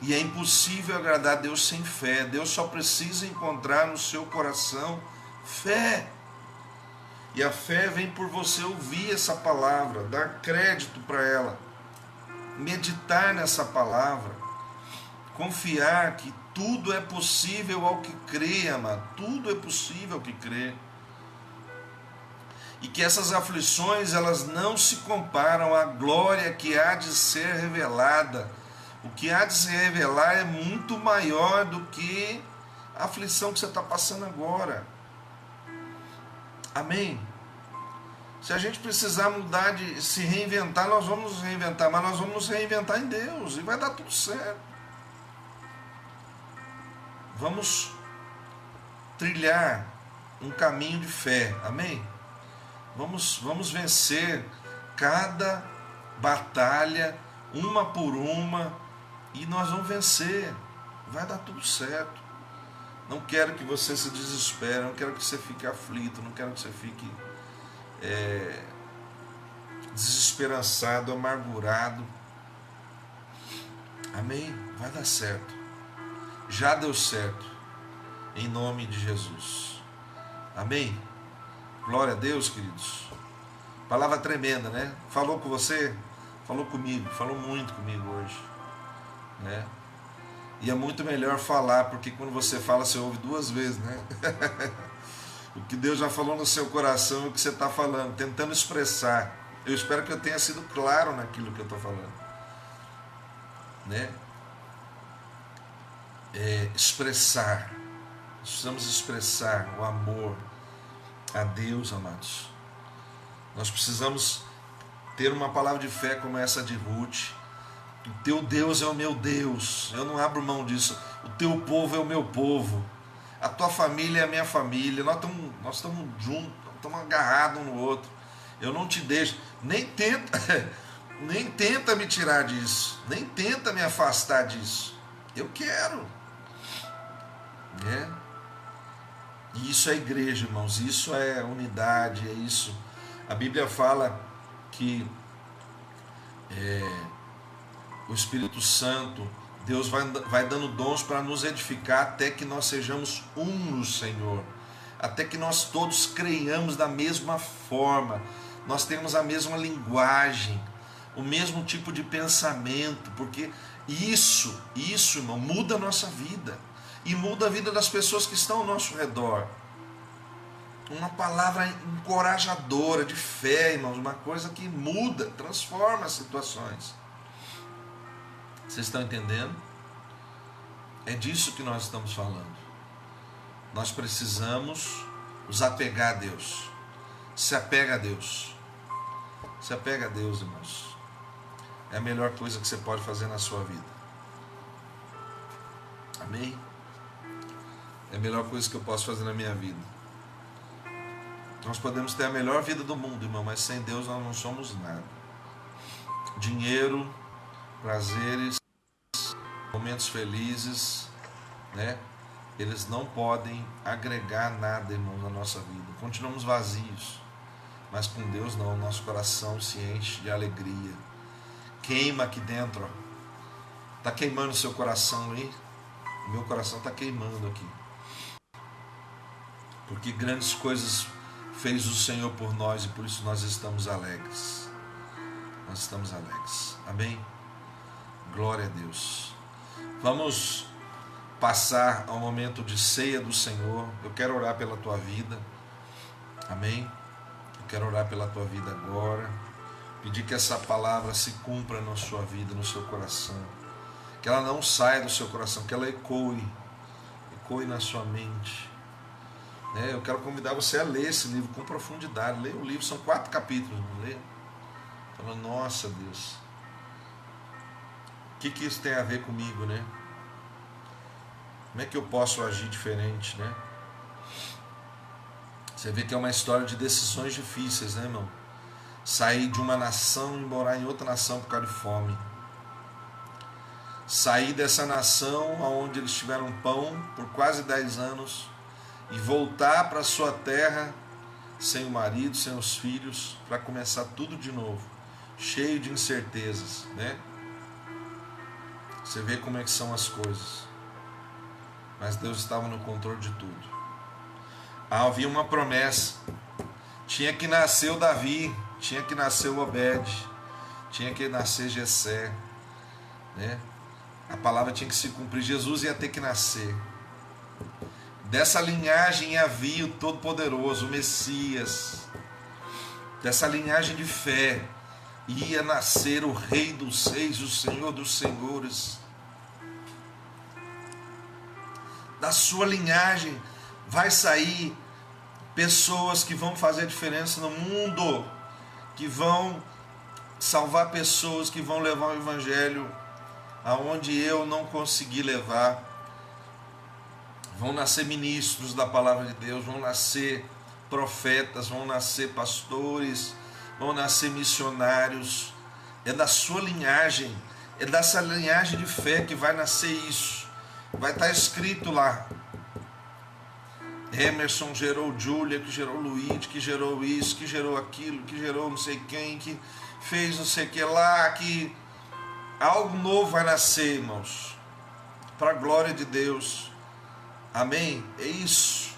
E é impossível agradar a Deus sem fé. Deus só precisa encontrar no seu coração fé. E a fé vem por você ouvir essa palavra, dar crédito para ela, meditar nessa palavra, confiar que tudo é possível ao que crê, amado. Tudo é possível ao que crê. E que essas aflições, elas não se comparam à glória que há de ser revelada. O que há de se revelar é muito maior do que a aflição que você está passando agora. Amém? Se a gente precisar mudar, de se reinventar, nós vamos nos reinventar, mas nós vamos nos reinventar em Deus e vai dar tudo certo. Vamos trilhar um caminho de fé, amém? Vamos vencer cada batalha, uma por uma, e nós vamos vencer, vai dar tudo certo. Não quero que você se desespere, não quero que você fique aflito, não quero que você fique desesperançado, amargurado. Amém? Vai dar certo. Já deu certo. Em nome de Jesus. Amém? Glória a Deus, queridos. Palavra tremenda, né? Falou com você? Falou comigo. Falou muito comigo hoje, né? E é muito melhor falar, porque quando você fala, você ouve duas vezes, né? O que Deus já falou no seu coração, o que você está falando, tentando expressar. Eu espero que eu tenha sido claro naquilo que eu estou falando, né? Expressar. Nós precisamos expressar o amor a Deus, amados. Nós precisamos ter uma palavra de fé como essa de Ruth. O teu Deus é o meu Deus, eu não abro mão disso. O teu povo é o meu povo, a tua família é a minha família. Nós estamos juntos, estamos agarrados um no outro. Eu não te deixo, nem tenta me tirar disso, nem tenta me afastar disso. Eu quero, né? E isso é igreja, irmãos, isso é unidade, é isso. A Bíblia fala que o Espírito Santo, Deus vai dando dons para nos edificar até que nós sejamos um no Senhor, até que nós todos creiamos da mesma forma, nós temos a mesma linguagem, o mesmo tipo de pensamento, porque isso, irmão, muda a nossa vida e muda a vida das pessoas que estão ao nosso redor. Uma palavra encorajadora, de fé, irmãos, uma coisa que muda, transforma as situações. Vocês estão entendendo? É disso que nós estamos falando. Nós precisamos nos apegar a Deus. Se apega a Deus. Se apega a Deus, irmãos. É a melhor coisa que você pode fazer na sua vida. Amém? É a melhor coisa que eu posso fazer na minha vida. Nós podemos ter a melhor vida do mundo, irmão, mas sem Deus nós não somos nada. Dinheiro, prazeres, momentos felizes, né? Eles não podem agregar nada, irmão, na nossa vida. Continuamos vazios, mas com Deus não. Nosso coração se enche de alegria. Queima aqui dentro, ó. Está queimando o seu coração aí? O meu coração está queimando aqui. Porque grandes coisas fez o Senhor por nós e por isso nós estamos alegres. Nós estamos alegres. Amém? Glória a Deus. Vamos passar ao momento de ceia do Senhor. Eu quero orar pela tua vida. Amém? Eu quero orar pela tua vida agora. Pedir que essa palavra se cumpra na sua vida, no seu coração. Que ela não saia do seu coração, que ela ecoe na sua mente. Eu quero convidar você a ler esse livro com profundidade. Leia o livro, são 4 capítulos, não lê? Fala, nossa Deus, o que isso tem a ver comigo, né? Como é que eu posso agir diferente, né? Você vê que é uma história de decisões difíceis, né, irmão? Sair de uma nação e morar em outra nação por causa de fome. Sair dessa nação onde eles tiveram pão por quase 10 anos e voltar para a sua terra sem o marido, sem os filhos, para começar tudo de novo, cheio de incertezas, né? Você vê como é que são as coisas. Mas Deus estava no controle de tudo. Havia uma promessa. Tinha que nascer o Davi, tinha que nascer o Obed, tinha que nascer Jessé, né? A palavra tinha que se cumprir, Jesus ia ter que nascer. Dessa linhagem havia o Todo-Poderoso, o Messias. Dessa linhagem de fé ia nascer o Rei dos Reis, o Senhor dos Senhores. Da sua linhagem vai sair pessoas que vão fazer diferença no mundo, que vão salvar pessoas, que vão levar o Evangelho aonde eu não consegui levar. Vão nascer ministros da palavra de Deus, vão nascer profetas, vão nascer pastores, vão nascer missionários. É da sua linhagem, é dessa linhagem de fé que vai nascer isso. Vai estar escrito lá: Emerson gerou Júlia, que gerou Luíde, que gerou isso, que gerou aquilo, que gerou não sei quem, que fez não sei o que lá, que algo novo vai nascer, irmãos, para a glória de Deus. Amém? É isso.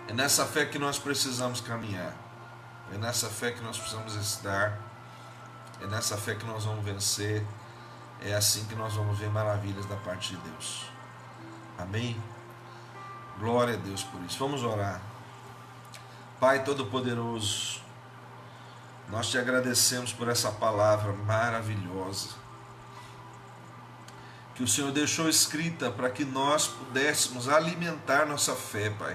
É nessa fé que nós precisamos caminhar. É nessa fé que nós precisamos estar. É nessa fé que nós vamos vencer. É assim que nós vamos ver maravilhas da parte de Deus. Amém? Glória a Deus por isso. Vamos orar. Pai Todo-Poderoso, nós te agradecemos por essa palavra maravilhosa que o Senhor deixou escrita para que nós pudéssemos alimentar nossa fé, Pai.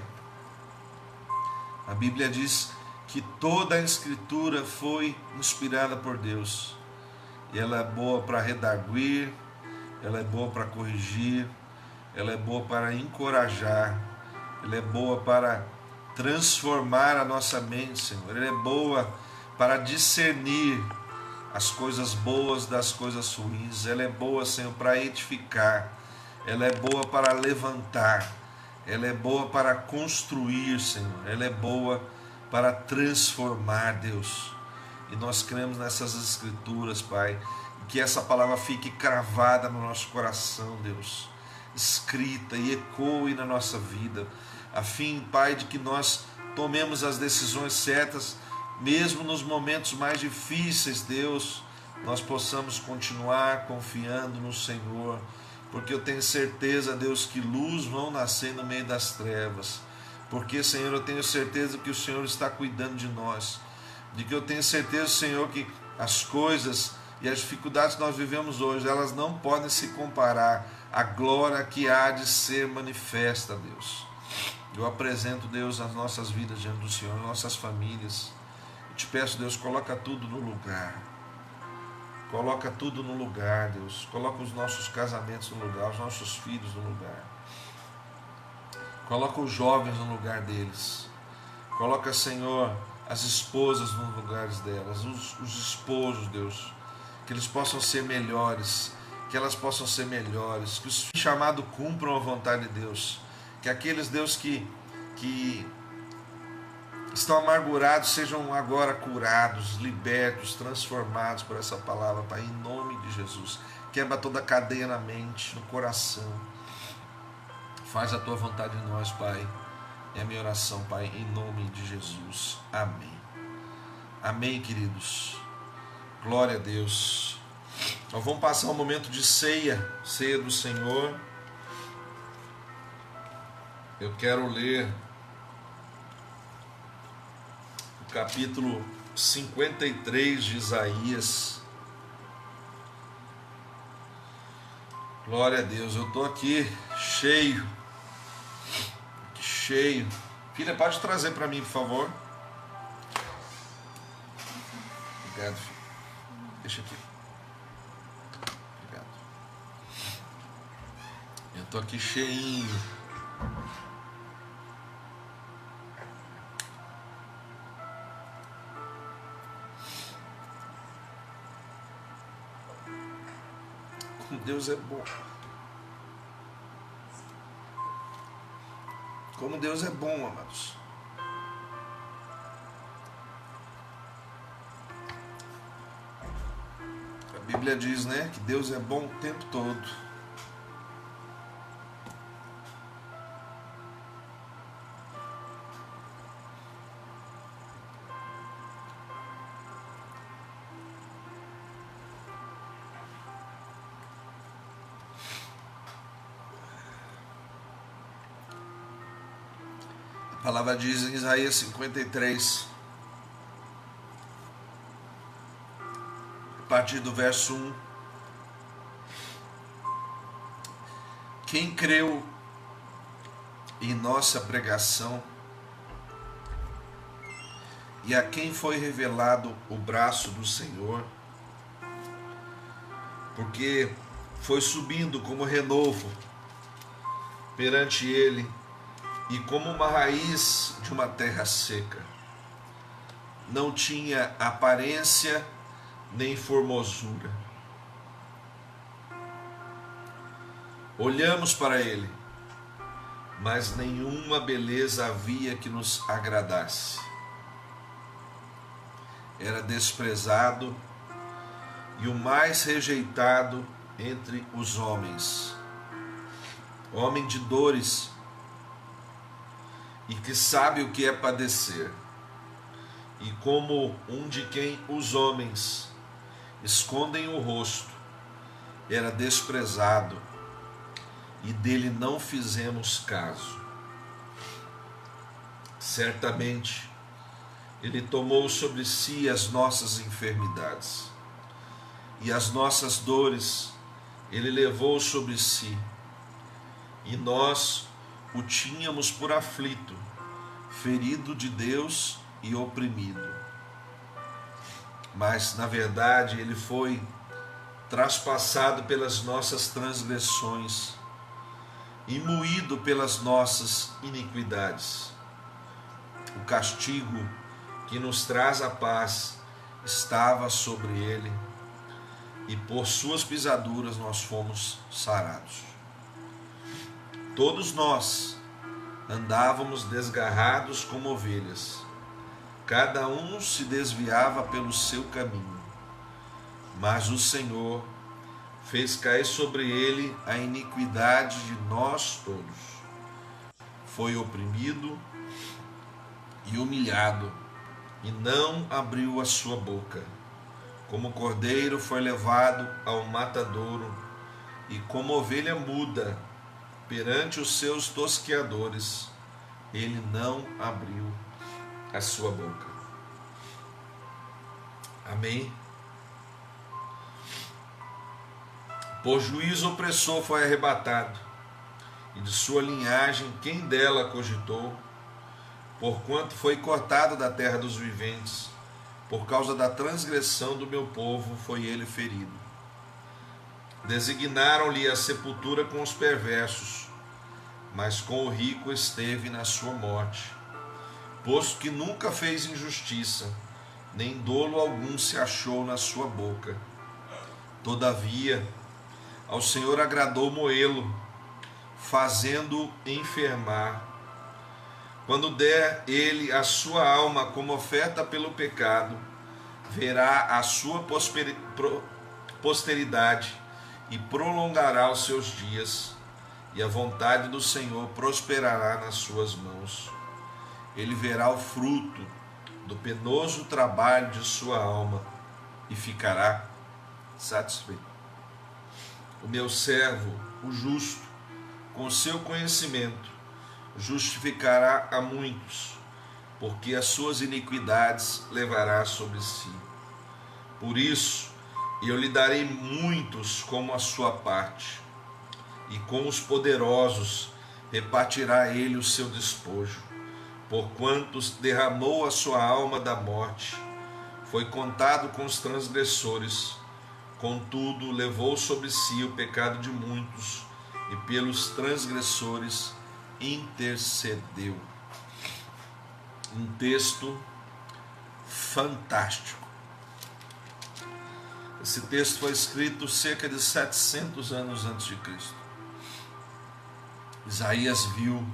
A Bíblia diz que toda a Escritura foi inspirada por Deus. E ela é boa para redarguir, ela é boa para corrigir, ela é boa para encorajar, ela é boa para transformar a nossa mente, Senhor. Ela é boa para discernir as coisas boas das coisas ruins. Ela é boa, Senhor, para edificar. Ela é boa para levantar. Ela é boa para construir, Senhor. Ela é boa para transformar, Deus. E nós cremos nessas escrituras, Pai, que essa palavra fique cravada no nosso coração, Deus, escrita e ecoe na nossa vida, a fim, Pai, de que nós tomemos as decisões certas, mesmo nos momentos mais difíceis, Deus, nós possamos continuar confiando no Senhor, porque eu tenho certeza, Deus, que luz vão nascer no meio das trevas, porque, Senhor, eu tenho certeza que o Senhor está cuidando de nós, de que eu tenho certeza, Senhor, que as coisas e as dificuldades que nós vivemos hoje, elas não podem se comparar à glória que há de ser manifesta, Deus. Eu apresento, Deus, as nossas vidas diante do Senhor, nossas famílias. Eu te peço, Deus, coloca tudo no lugar. Coloca tudo no lugar, Deus. Coloca os nossos casamentos no lugar, os nossos filhos no lugar. Coloca os jovens no lugar deles. Coloca, Senhor, as esposas nos lugares delas, os esposos, Deus, que eles possam ser melhores, que elas possam ser melhores, que os chamados cumpram a vontade de Deus, que aqueles, Deus, que estão amargurados sejam agora curados, libertos, transformados por essa palavra, Pai, em nome de Jesus. Quebra toda a cadeia na mente, no coração. Faz a tua vontade em nós, Pai. É a minha oração, Pai, em nome de Jesus. Amém. Amém, queridos. Glória a Deus. Nós vamos passar um momento de ceia, ceia do Senhor. Eu quero ler o capítulo 53 de Isaías. Glória a Deus. Eu estou aqui cheio. Filha, pode trazer para mim, por favor. Obrigado, filho. Deixa aqui. Obrigado. Eu estou aqui cheinho. Como Deus é bom. Como Deus é bom, amados. A Bíblia diz, né, que Deus é bom o tempo todo. A palavra diz em Isaías 53, a partir do verso 1: quem creu em nossa pregação e a quem foi revelado o braço do Senhor, porque foi subindo como renovo perante ele e como uma raiz de uma terra seca. Não tinha aparência nem formosura. Olhamos para ele, mas nenhuma beleza havia que nos agradasse. Era desprezado e o mais rejeitado entre os homens, homem de dores e que sabe o que é padecer, e como um de quem os homens escondem o rosto, era desprezado e dele não fizemos caso. Certamente ele tomou sobre si as nossas enfermidades, e as nossas dores ele levou sobre si, e nós o tínhamos por aflito, ferido de Deus e oprimido. Mas, na verdade, ele foi traspassado pelas nossas transgressões e moído pelas nossas iniquidades. O castigo que nos traz a paz estava sobre ele, e por suas pisaduras nós fomos sarados. Todos nós andávamos desgarrados como ovelhas, cada um se desviava pelo seu caminho, mas o Senhor fez cair sobre ele a iniquidade de nós todos. Foi oprimido e humilhado, e não abriu a sua boca. Como cordeiro foi levado ao matadouro, e como ovelha muda perante os seus tosqueadores, ele não abriu a sua boca. Amém? Por juízo opressor foi arrebatado, e de sua linhagem quem dela cogitou? Porquanto foi cortado da terra dos viventes, por causa da transgressão do meu povo foi ele ferido. Designaram-lhe a sepultura com os perversos, mas com o rico esteve na sua morte, posto que nunca fez injustiça, nem dolo algum se achou na sua boca. Todavia, ao Senhor agradou moê-lo, fazendo-o enfermar. Quando der ele a sua alma como oferta pelo pecado, verá a sua posteridade e prolongará os seus dias, e a vontade do Senhor prosperará nas suas mãos. Ele verá o fruto do penoso trabalho de sua alma e ficará satisfeito. O meu servo, o justo, com o seu conhecimento, justificará a muitos, porque as suas iniquidades levará sobre si. Por isso, eu lhe darei muitos como a sua parte, e com os poderosos repartirá ele o seu despojo, porquanto derramou a sua alma da morte, foi contado com os transgressores, contudo levou sobre si o pecado de muitos, e pelos transgressores intercedeu. Um texto fantástico. Esse texto foi escrito cerca de 700 anos antes de Cristo. Isaías viu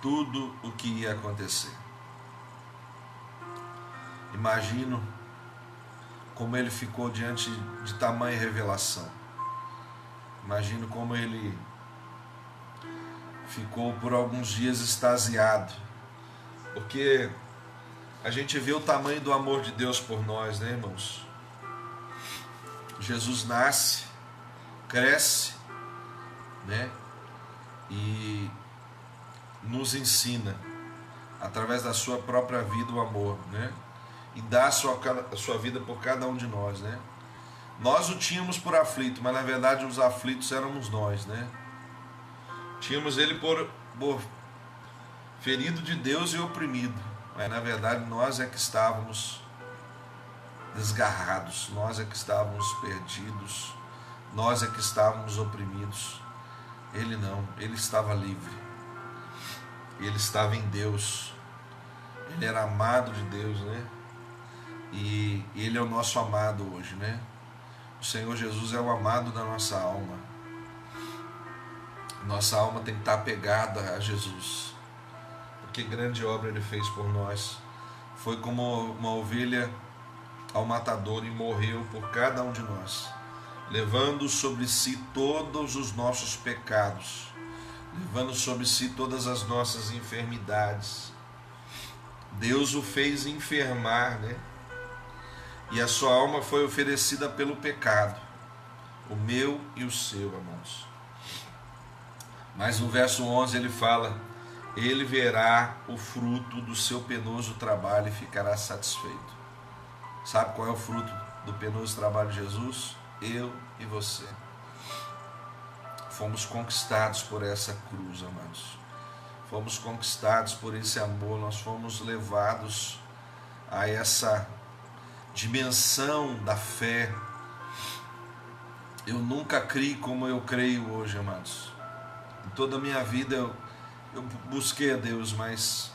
tudo o que ia acontecer. Imagino como ele ficou diante de tamanha revelação. Imagino como ele ficou por alguns dias extasiado, porque a gente vê o tamanho do amor de Deus por nós, né, irmãos? Jesus nasce, cresce, né, e nos ensina, através da sua própria vida, o amor, né, e dá a sua vida por cada um de nós, né. Nós o tínhamos por aflito, mas na verdade os aflitos éramos nós, né. Tínhamos ele por ferido de Deus e oprimido, mas na verdade nós é que estávamos desgarrados, nós é que estávamos perdidos, nós é que estávamos oprimidos. Ele não, ele estava livre, ele estava em Deus, ele era amado de Deus, né? E ele é o nosso amado hoje, né? O Senhor Jesus é o amado da nossa alma. Nossa alma tem que estar apegada a Jesus, porque grande obra ele fez por nós. Foi como uma ovelha ao matador e morreu por cada um de nós, levando sobre si todos os nossos pecados, levando sobre si todas as nossas enfermidades. Deus o fez enfermar, né? E a sua alma foi oferecida pelo pecado, o meu e o seu, irmãos. Mas no verso 11 ele fala: ele verá o fruto do seu penoso trabalho e ficará satisfeito. Sabe qual é o fruto do penoso trabalho de Jesus? Eu e você. Fomos conquistados por essa cruz, amados. Fomos conquistados por esse amor. Nós fomos levados a essa dimensão da fé. Eu nunca criei como eu creio hoje, amados. Em toda a minha vida eu busquei a Deus, mas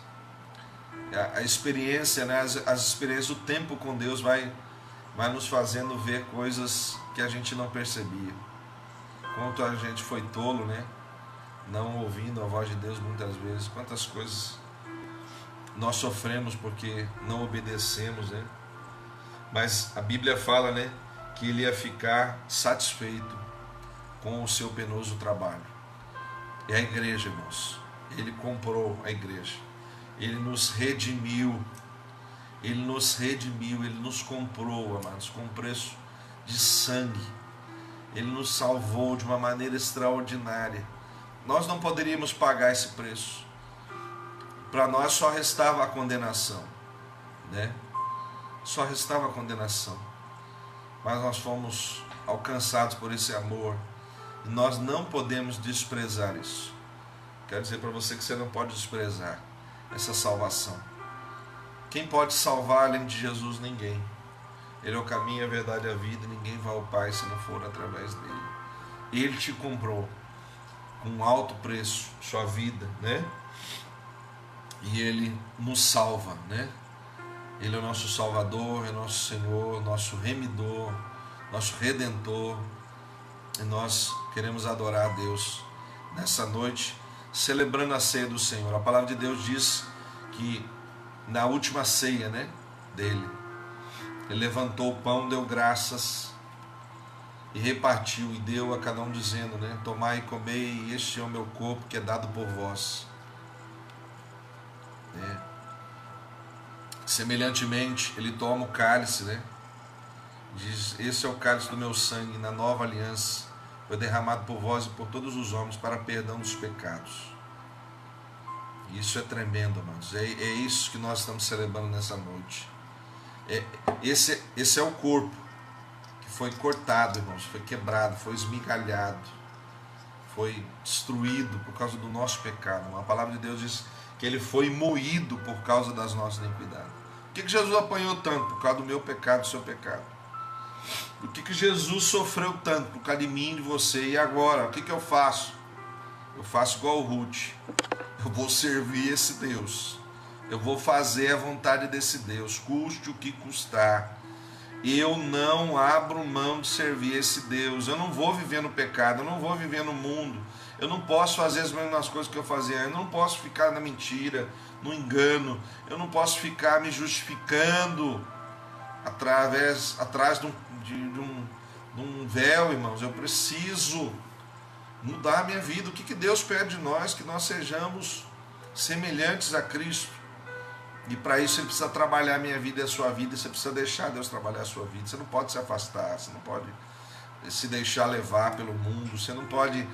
a experiência, né, as experiências, o tempo com Deus vai nos fazendo ver coisas que a gente não percebia. Quanto a gente foi tolo, né? Não ouvindo a voz de Deus muitas vezes. Quantas coisas nós sofremos porque não obedecemos, né? Mas a Bíblia fala, né, que ele ia ficar satisfeito com o seu penoso trabalho. E a igreja, irmãos, ele comprou a igreja. Ele nos redimiu. Ele nos redimiu, ele nos comprou, amados, com um preço de sangue. Ele nos salvou de uma maneira extraordinária. Nós não poderíamos pagar esse preço. Para nós só restava a condenação, né? Só restava a condenação. Mas nós fomos alcançados por esse amor e nós não podemos desprezar isso. Quero dizer para você que você não pode desprezar essa salvação. Quem pode salvar além de Jesus? Ninguém. Ele é o caminho, a verdade e a vida. Ninguém vai ao Pai se não for através dele. Ele te comprou com um alto preço, sua vida, né? E ele nos salva, né? Ele é o nosso Salvador, é o nosso Senhor, nosso remidor, nosso Redentor. E nós queremos adorar a Deus nessa noite, celebrando a ceia do Senhor. A palavra de Deus diz que na última ceia, né, dele, ele levantou o pão, deu graças e repartiu e deu a cada um dizendo, né, tomai e comei, este é o meu corpo que é dado por vós. Semelhantemente, ele toma o cálice, né, diz, esse é o cálice do meu sangue, na nova aliança, foi derramado por vós e por todos os homens para perdão dos pecados. Isso é tremendo, amados. É isso que nós estamos celebrando nessa noite. Esse é o corpo que foi cortado, irmãos, foi quebrado, foi esmigalhado, foi destruído por causa do nosso pecado. A palavra de Deus diz que ele foi moído por causa das nossas iniquidades. Por que Jesus apanhou tanto? Por causa do meu pecado, do seu pecado. Por que Jesus sofreu tanto? Por causa de mim e de você. E agora, o que eu faço? Eu faço igual o Ruth. Eu vou servir esse Deus. Eu vou fazer a vontade desse Deus, custe o que custar. Eu não abro mão de servir esse Deus. Eu não vou viver no pecado, eu não vou viver no mundo. Eu não posso fazer as mesmas coisas que eu fazia. Eu não posso ficar na mentira, no engano. Eu não posso ficar me justificando atrás de um véu, irmãos. Eu preciso mudar a minha vida. O que Deus pede de nós? Que nós sejamos semelhantes a Cristo. E para isso ele precisa trabalhar a minha vida e a sua vida. Você precisa deixar Deus trabalhar a sua vida. Você não pode se afastar, você não pode se deixar levar pelo mundo. Você não pode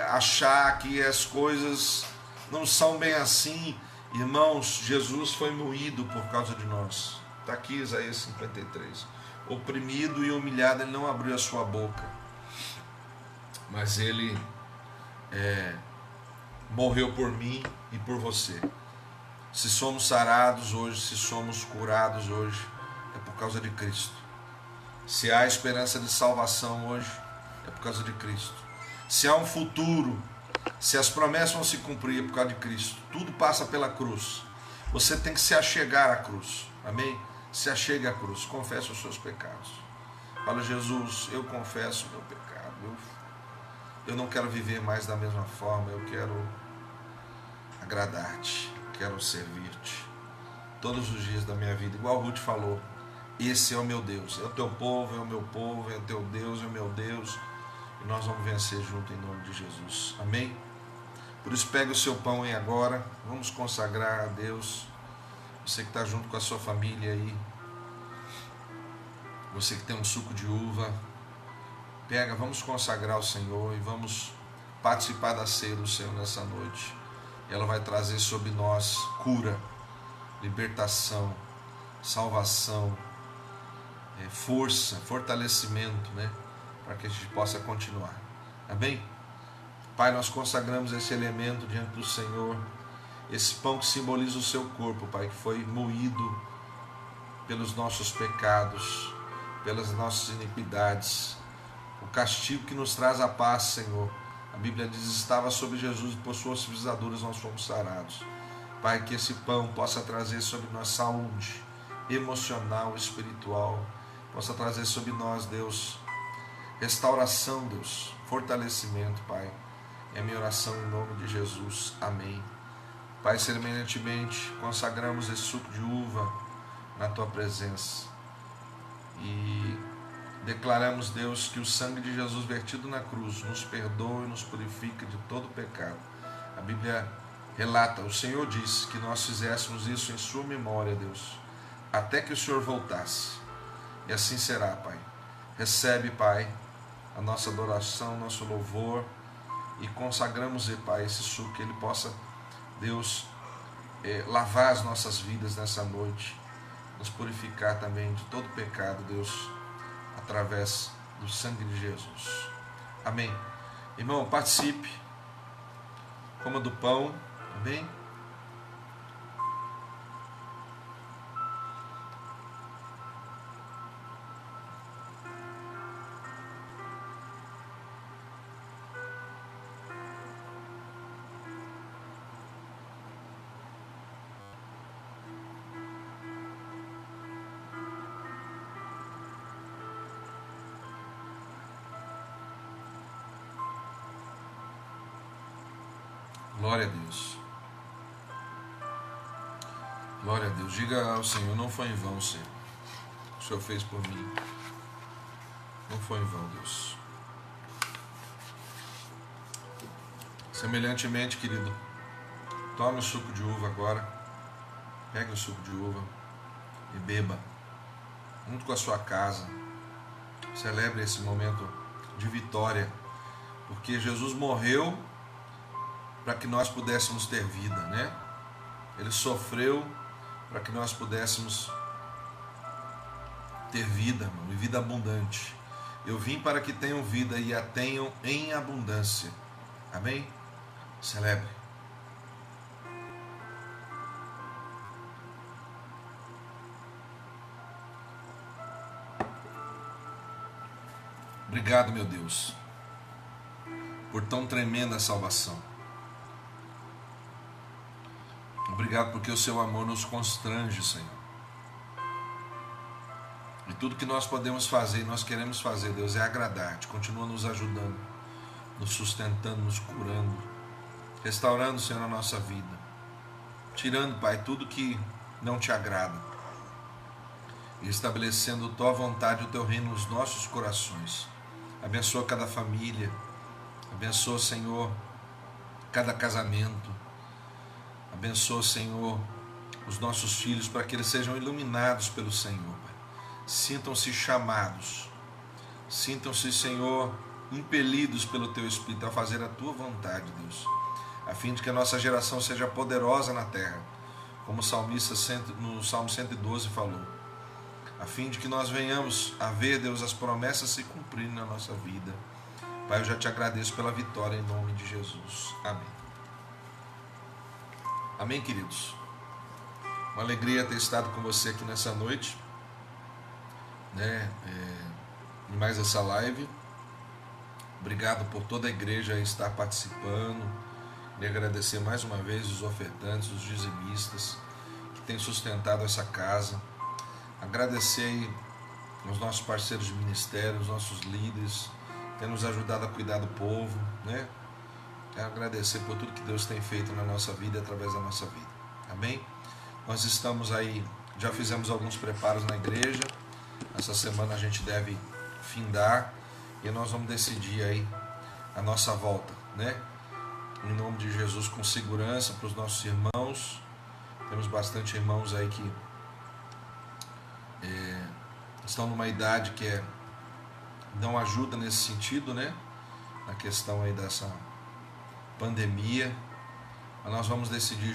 achar que as coisas não são bem assim. Irmãos, Jesus foi moído por causa de nós. Está aqui Isaías 53. Oprimido e humilhado, ele não abriu a sua boca. Mas ele morreu por mim e por você. Se somos sarados hoje, se somos curados hoje, é por causa de Cristo. Se há esperança de salvação hoje, é por causa de Cristo. Se há um futuro, se as promessas vão se cumprir, é por causa de Cristo. Tudo passa pela cruz. Você tem que se achegar à cruz. Amém? Se achegue à cruz, confesse os seus pecados. Fala: Jesus, eu confesso o meu pecado. Eu não quero viver mais da mesma forma. Eu quero agradar-te, quero servir-te todos os dias da minha vida. Igual Ruth falou, esse é o meu Deus, é o teu povo, é o meu povo, é o teu Deus, é o meu Deus. E nós vamos vencer junto em nome de Jesus. Amém? Por isso, pegue o seu pão aí agora. Vamos consagrar a Deus. Você que está junto com a sua família aí, você que tem um suco de uva, pega, vamos consagrar ao Senhor e vamos participar da ceia do Senhor nessa noite. Ela vai trazer sobre nós cura, libertação, salvação, força, fortalecimento, né? Para que a gente possa continuar. Amém? Pai, nós consagramos esse elemento diante do Senhor, esse pão que simboliza o seu corpo, Pai, que foi moído pelos nossos pecados, pelas nossas iniquidades, o castigo que nos traz a paz, Senhor. A Bíblia diz: estava sobre Jesus e por suas pisaduras nós fomos sarados. Pai, que esse pão possa trazer sobre nós saúde emocional, espiritual, possa trazer sobre nós, Deus, restauração, Deus, fortalecimento, Pai. É a minha oração em nome de Jesus. Amém. Pai, semelhantemente, consagramos esse suco de uva na Tua presença e declaramos, Deus, que o sangue de Jesus vertido na cruz nos perdoa e nos purifica de todo pecado. A Bíblia relata, o Senhor disse que nós fizéssemos isso em sua memória, Deus, até que o Senhor voltasse. E assim será, Pai. Recebe, Pai, a nossa adoração, nosso louvor, e consagramos, Pai, esse suco, que ele possa, Deus, lavar as nossas vidas nessa noite, nos purificar também de todo pecado, Deus, através do sangue de Jesus. Amém. Irmão, participe, coma do pão, amém? Glória a Deus. Glória a Deus. Diga ao Senhor: não foi em vão, Senhor. O Senhor fez por mim. Não foi em vão, Deus. Semelhantemente, querido, tome o suco de uva agora. Pegue o suco de uva e beba, junto com a sua casa. Celebre esse momento de vitória, porque Jesus morreu para que nós pudéssemos ter vida, né? Ele sofreu para que nós pudéssemos ter vida, irmão, e vida abundante. Eu vim para que tenham vida e a tenham em abundância. Amém? Celebre. Obrigado, meu Deus, por tão tremenda salvação. Obrigado porque o seu amor nos constrange, Senhor. E tudo que nós podemos fazer e nós queremos fazer, Deus, é agradar-te. Continua nos ajudando, nos sustentando, nos curando, restaurando, Senhor, a nossa vida. Tirando, Pai, tudo que não te agrada. E estabelecendo a tua vontade e o teu reino nos nossos corações. Abençoa cada família. Abençoa, Senhor, cada casamento. Abençoa, Senhor, os nossos filhos, para que eles sejam iluminados pelo Senhor, Pai. Sintam-se chamados, sintam-se, Senhor, impelidos pelo Teu Espírito a fazer a Tua vontade, Deus, a fim de que a nossa geração seja poderosa na terra, como o salmista no Salmo 112 falou, a fim de que nós venhamos a ver, Deus, as promessas se cumprirem na nossa vida. Pai, eu já te agradeço pela vitória em nome de Jesus. Amém. Amém, queridos? Uma alegria ter estado com você aqui nessa noite, né? Em mais essa live. Obrigado por toda a igreja estar participando. E agradecer mais uma vez os ofertantes, os dizimistas que têm sustentado essa casa. Agradecer aos nossos parceiros de ministério, os nossos líderes, que têm nos ajudado a cuidar do povo, né? Quero agradecer por tudo que Deus tem feito na nossa vida e através da nossa vida. Amém? Nós estamos aí, já fizemos alguns preparos na igreja. Essa semana a gente deve findar e nós vamos decidir aí a nossa volta, né? Em nome de Jesus, com segurança para os nossos irmãos. Temos bastante irmãos aí que estão numa idade que dão ajuda nesse sentido, né? Na questão aí dessa pandemia. Mas nós vamos decidir